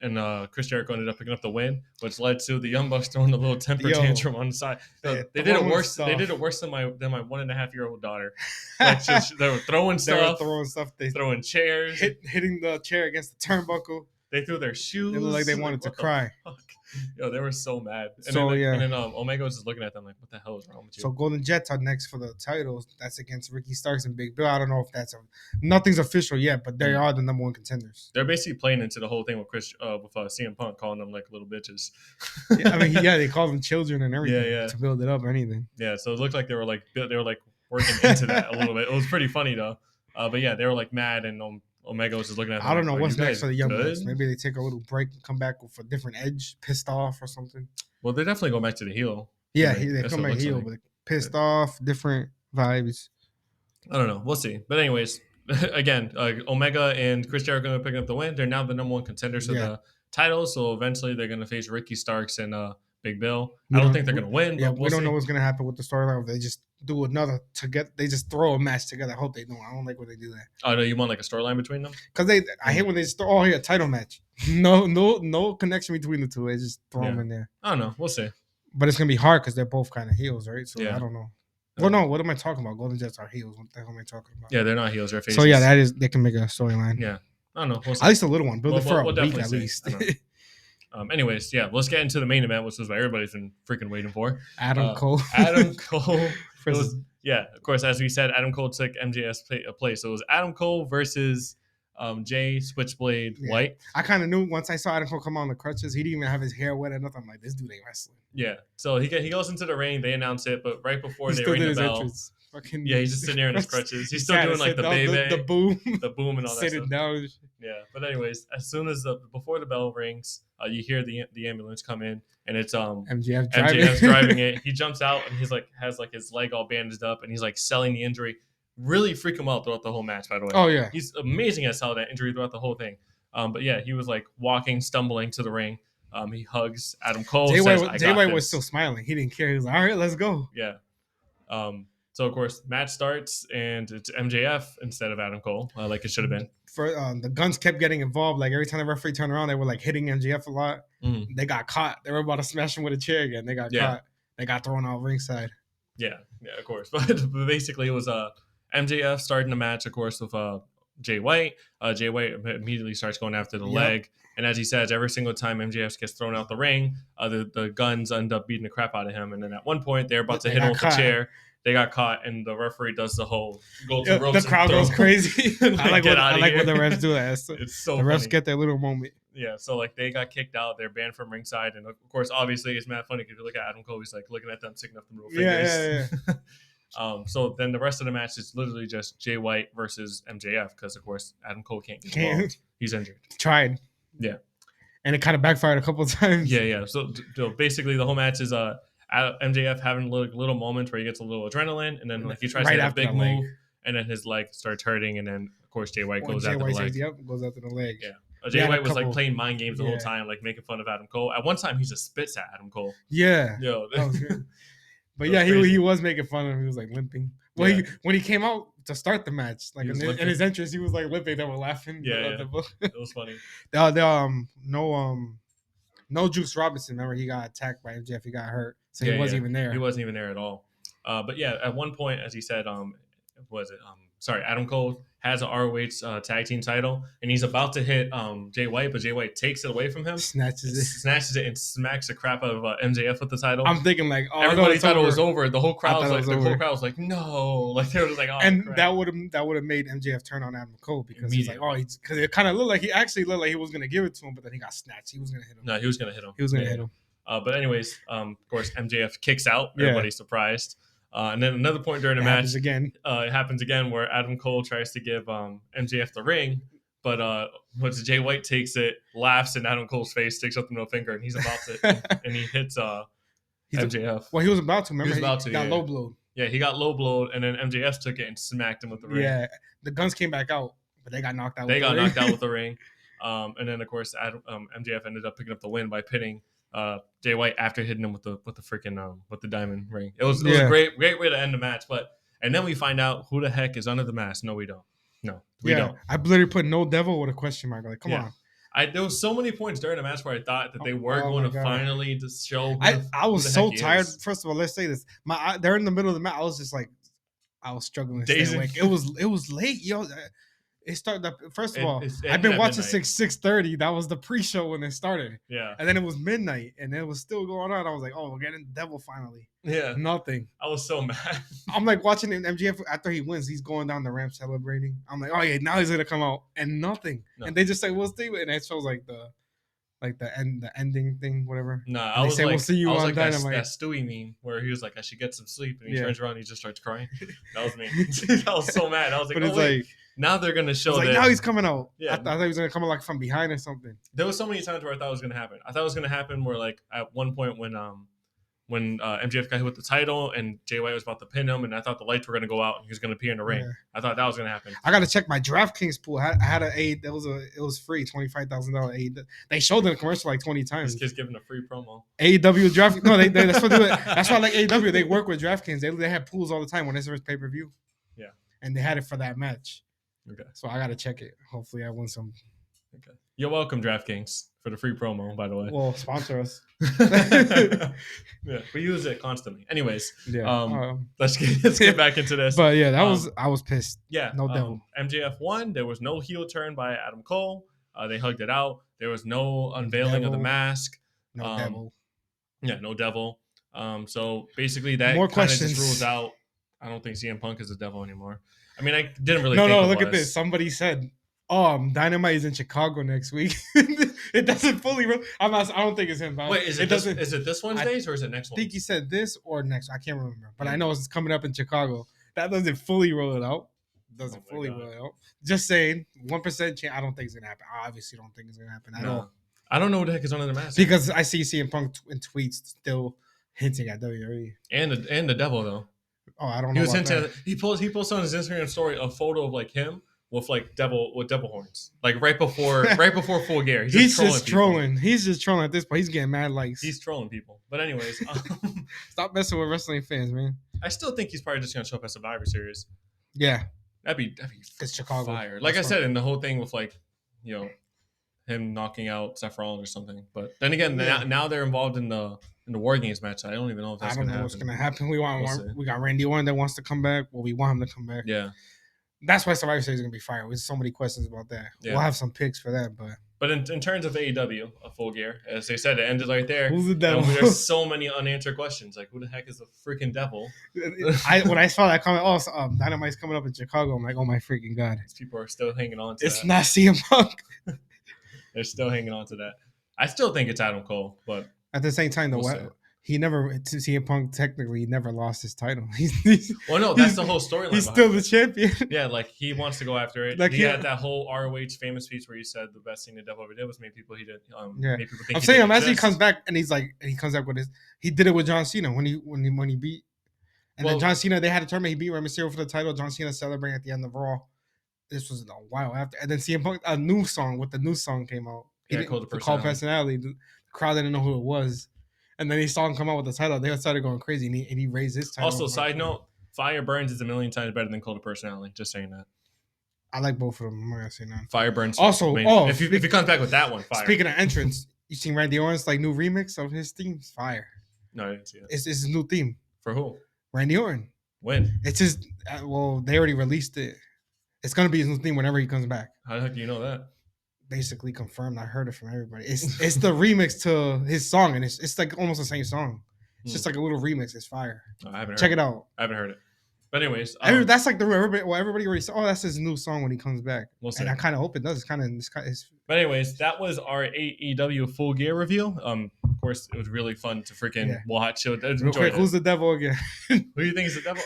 and Chris Jericho ended up picking up the win, which led to the Young Bucks throwing a little temper tantrum on the side. They did it worse. Stuff. They did it worse than my 1.5-year-old daughter. Like they were throwing stuff. They throwing chairs, hitting the chair against the turnbuckle. They threw their shoes. It looked like they wanted to cry. Yo, they were so mad. And then Omega was just looking at them like, "What the hell is wrong with you?" So Golden Jets are next for the titles. That's against Ricky Starks and Big Bill. I don't know if nothing's official yet, but they are the number one contenders. They're basically playing into the whole thing with CM Punk calling them like little bitches. They call them children and everything to build it up or anything. Yeah, so it looked like they were working into that a little bit. It was pretty funny though. But yeah, they were like mad and Omega was just looking at them. I don't know what's next for the Young Bucks. Maybe they take a little break and come back with a different edge, pissed off or something. Well, they definitely go back to the heel. Yeah, they come back heel, but pissed off, different vibes. I don't know. We'll see. But anyways, again, Omega and Chris Jericho are picking up the win. They're now the number one contenders for the title. So eventually they're going to face Ricky Starks and Big Bill. I don't think they're going to win. Yeah, but we don't know what's going to happen with the storyline. If they just do another they just throw a match together. I hope they don't. I don't like when they do that. Oh no, you want like a storyline between them? Because I hate when they just throw a title match. No connection between the two. They just throw them in there. I don't know. We'll see. But it's gonna be hard because they're both kind of heels, right? So I don't know. Well, no. What am I talking about? Golden Jets are heels. What the hell am I talking about? Yeah, they're not heels. They're faces. So they can make a storyline. Yeah, I don't know. We'll see. At least a little one. Build it for a week at least. Anyways, let's get into the main event, which is what everybody's been freaking waiting for. Adam Cole. Adam Cole. Of course, as we said, Adam Cole took MJF's place. So it was Adam Cole versus Jay Switchblade White. I kind of knew once I saw Adam Cole come on the crutches, he didn't even have his hair wet or nothing. I'm like, this dude ain't wrestling. Yeah. So he goes into the ring. They announce it, but right before they ring the bell. He's just sitting there in his crutches. He's still doing like the baby, the boom, and all that sitting stuff. Down. Yeah, but anyways, as soon as before the bell rings, you hear the ambulance come in, and it's MJF's driving it. He jumps out and he's like has like his leg all bandaged up, and he's like selling the injury. Really freak him out throughout the whole match. By the way, oh yeah, he's amazing at selling that injury throughout the whole thing. But yeah, he was like walking, stumbling to the ring. He hugs Adam Cole. Jay White was still smiling. He didn't care. He was like, all right, let's go. Yeah. So of course, match starts and it's MJF instead of Adam Cole, like it should have been. For the guns kept getting involved. Like every time the referee turned around, they were like hitting MJF a lot. Mm-hmm. They got caught. They were about to smash him with a chair again. They got caught. They got thrown out ringside. Yeah, of course. But basically, it was MJF starting the match, of course, with Jay White. Jay White immediately starts going after the leg. And as he says, every single time MJF gets thrown out the ring, the guns end up beating the crap out of him. And then at one point, they're about to hit him with the chair. They got caught, and the referee does the whole go to ropes. The crowd goes crazy. I like when the refs do that. It's so the refs funny. Get their little moment. Yeah, so like they got kicked out. They're banned from ringside, and of course, obviously, it's mad funny because you look at Adam Cole. He's like looking at them, sticking up the middle fingers. Yeah. So then the rest of the match is literally just Jay White versus MJF because, of course, Adam Cole can't get involved. He's injured. Tried. Yeah. And it kind of backfired a couple of times. Yeah. So basically, the whole match is MJF having little moments where he gets a little adrenaline, and then like he tries to hit a big move, and then his leg starts hurting, and then of course Jay White goes after the leg. Goes after the leg. Yeah. Jay White was like playing mind games the whole time, like making fun of Adam Cole. At one time, he just spits at Adam Cole. Yeah. Yo, that was good. But yeah, he was making fun of him. He was like limping. Well, when he came out to start the match, like in his entrance, he was like limping. They were laughing. Yeah. It was funny. No Juice Robinson. Remember, he got attacked by MJF. He got hurt, so he wasn't even there. He wasn't even there at all. But yeah, at one point, as he said, Adam Cole has an ROH tag team title, and he's about to hit Jay White, but Jay White takes it away from him, snatches it, and smacks the crap out of MJF with the title. I'm thinking like, everybody thought it was over. The whole crowd was like, no, like they were just like, oh, and crap. that would have made MJF turn on Adam Cole because he's like, because it kind of looked like he was gonna give it to him, but then he got snatched. He was gonna hit him. No, he was gonna hit him. But anyways, of course, MJF kicks out. Everybody's surprised. And then another point during the It match, happens again. It happens again where Adam Cole tries to give MJF the ring, but once Jay White takes it, laughs in Adam Cole's face, sticks up the middle finger, and he's about to, and he hits MJF. Well, he was about to. Remember, he was about to. Got Yeah. low blowed. Yeah, he got low blowed, and then MJF took it and smacked him with the ring. Yeah, the guns came back out, but they got knocked out. They got knocked out with the ring. And then of course MJF ended up picking up the win by pinning Jay White after hitting him with the freaking with the diamond ring. It was a great way to end the match. And then we find out who the heck is under the mask. No, we don't. No, we don't. I literally put no devil with a question mark. Like, come on. There was so many points during the match where I thought that they were going to finally just show. I was so tired. First of all, let's say this. They're in the middle of the match. I was just like, I was struggling to stay awake. It was late, yo. It started. First of all, I've been watching 6:30. That was the pre-show when it started. Yeah. And then it was midnight, and it was still going on. I was like, oh, we're getting the devil finally. Yeah. Nothing. I was so mad. I'm like watching MJF after he wins. He's going down the ramp celebrating. I'm like, oh yeah, now he's gonna come out, and nothing. No. And they just say, we'll see, and it shows like the ending thing, whatever. No, I was we'll see you on Dynamite. That Stewie meme where he was like, I should get some sleep, and he turns around and he just starts crying. That was me. I was so mad. I was like, wait. Now they're gonna show that. Now he's coming out. Yeah. I thought he was gonna come out like from behind or something. There was so many times where I thought it was gonna happen. I thought it was gonna happen where like at one point when MJF got hit with the title and Jay White was about to pin him, and I thought the lights were gonna go out and he was gonna appear in the ring. Yeah. I thought that was gonna happen. I gotta check my DraftKings pool. I had an aid. It was free, $25,000 aid. They showed it in the commercial like 20 times. This kid's giving a free promo. AEW draft. No, that's what they do. That's why I like AEW. They work with DraftKings. They have pools all the time when there's a pay-per-view. Yeah, and they had it for that match. Okay. So I gotta check it. Hopefully I win some. Okay. You're welcome, DraftKings, for the free promo, by the way. Well, sponsor us. Yeah, we use it constantly. Anyways, let's get back into this. But yeah, I was pissed. Yeah, no devil. MJF won. There was no heel turn by Adam Cole. They hugged it out. There was no unveiling of the mask. No devil. Yeah, no devil. So basically that kind of just rules out. I don't think CM Punk is a devil anymore. I mean, I didn't really. No, look at this. Somebody said, Dynamite is in Chicago next week. It doesn't fully. I don't think it's him. Wait, is it this Wednesdays or is it next one? I think he said this or next. I can't remember, but I know it's coming up in Chicago. That doesn't fully roll it out. Roll it out. Just saying, 1% chance. I don't think it's gonna happen. I obviously don't think it's gonna happen at all. I don't know what the heck is under the mask because I see CM Punk in tweets still hinting at WWE and the devil though. Oh, I don't know. He posts on his Instagram story a photo of like him with devil horns, like right before Full Gear. He's just trolling. He's just trolling at this point. He's getting mad likes. He's trolling people. But anyways, stop messing with wrestling fans, man. I still think he's probably just gonna show up at Survivor Series. Yeah, that'd be it's Chicago. Fire. Like I said, in the whole thing with like, him knocking out Seth Rollins or something. But then again, now they're involved in the War Games match. I don't even know if that's going to happen. What's going to happen. We got Randy Orton that wants to come back. Well, we want him to come back. Yeah. That's why Survivor Series is going to be fire. There's so many questions about that. Yeah. We'll have some picks for that, But in terms of AEW, a Full Gear, as they said, it ended right there. Who's the devil? There's so many unanswered questions. Like, who the heck is the freaking devil? When I saw that comment, Dynamite's coming up in Chicago, I'm like, oh my freaking God. These people are still hanging on to that. It's not CM Punk. They're still hanging on to that. I still think it's Adam Cole, but at the same time, CM Punk technically never lost his title. Well, no, that's the whole storyline. He's still the champion. Yeah, like he wants to go after it. Like he had that whole ROH famous speech where he said the best thing the devil ever did was make people think I'm saying imagine he comes back and he comes back with he did it with John Cena when he beat then John Cena, they had a tournament, he beat Rey Mysterio for the title. John Cena celebrating at the end of Raw. This was a while after, and then CM Punk, a new song came out. Called the Personality. The crowd didn't know who it was, and then he saw him come out with the title. They started going crazy, and he raised his title. Also, side note: Fire Burns is a million times better than Cult of Personality. Just saying that. I like both of them. I'm not gonna say that. Fire Burns. Also, if he comes back with that one, fire. Speaking of entrance, you seen Randy Orton's new remix of his theme? Fire. No, I didn't see it. It's his new theme. For who? Randy Orton. When? It's his. They already released it. It's gonna be his new theme whenever he comes back. How the heck do you know that? Basically confirmed. I heard it from everybody. It's the remix to his song, and it's like almost the same song. It's just like a little remix. It's fire. No, I haven't heard Check it out. I haven't heard it. But anyways, that's like everybody already said. Oh, that's his new song when he comes back. We'll see. And I kind of hope it does. But anyways, that was our AEW Full Gear review. Of course, it was really fun to freaking watch. So Real quick, who's the devil again? Who do you think is the devil?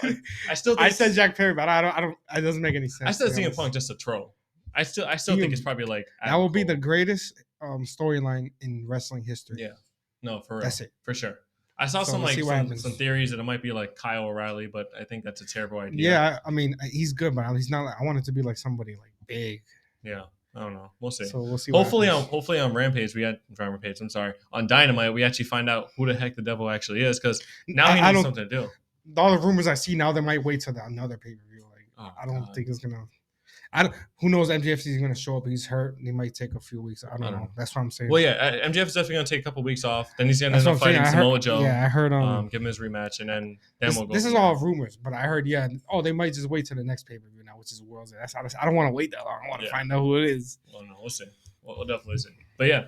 I still think I said Jack Perry, but I don't. It doesn't make any sense. I still think CM Punk just a troll. I still think it's probably like that will be the greatest storyline in wrestling history. Yeah, no, for real. That's it for sure. I saw some theories that it might be like Kyle O'Reilly, but I think that's a terrible idea. Yeah, I mean he's good, but he's not. I want it to be like somebody like big. Yeah, I don't know. We'll see. So we'll see. Hopefully on Rampage on Dynamite we actually find out who the heck the devil actually is, because now he needs something to do. All the rumors I see now, they might wait till another pay per view. Like I don't think it's gonna. Who knows? MJF is going to show up. He's hurt. He might take a few weeks. I don't know. That's what I'm saying. Well, yeah, MJF is definitely going to take a couple weeks off. Then he's going to end up fighting Samoa Joe. Yeah, I heard. Give him his rematch, and then we'll go. This is all rumors, but I heard. Yeah. Oh, they might just wait till the next pay per view now, which is World's. I don't want to wait that long. I want to find out who it is. Well, no, we'll see. We'll definitely see. But yeah,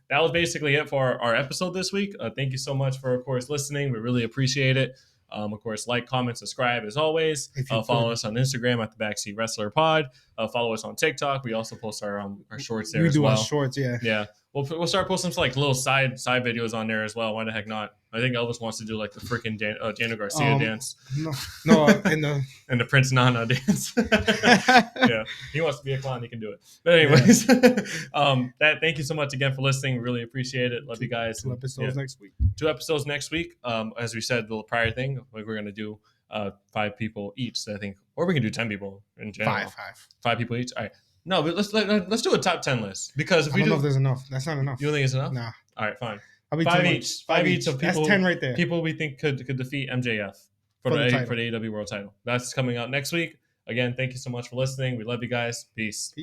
that was basically it for our episode this week. Thank you so much for, of course, listening. We really appreciate it. Of course, like, comment, subscribe as always. Follow us on Instagram at the Backseat Wrestler Pod. Follow us on TikTok. We also post our shorts there as well. We do our shorts, yeah. Yeah. We'll start posting some little side videos on there as well. Why the heck not? I think Elvis wants to do like the freaking Daniel Garcia dance. No, and the Prince Nana dance. Yeah, he wants to be a clown. He can do it. But anyways, thank you so much again for listening. We really appreciate it. Love you guys. 2 episodes next week. 2 episodes next week. As we said, the prior thing, we're gonna do 5 people each. So I think, or we can do 10 people in general. 5 people each. All right. No, but let's do a top 10 list, because if we don't know if there's enough. That's not enough. You don't think it's enough? Nah. All right, fine. 5 each. 5 each of people. That's 10 right there. People we think could defeat MJF for the AEW World Title. That's coming out next week. Again, thank you so much for listening. We love you guys. Peace.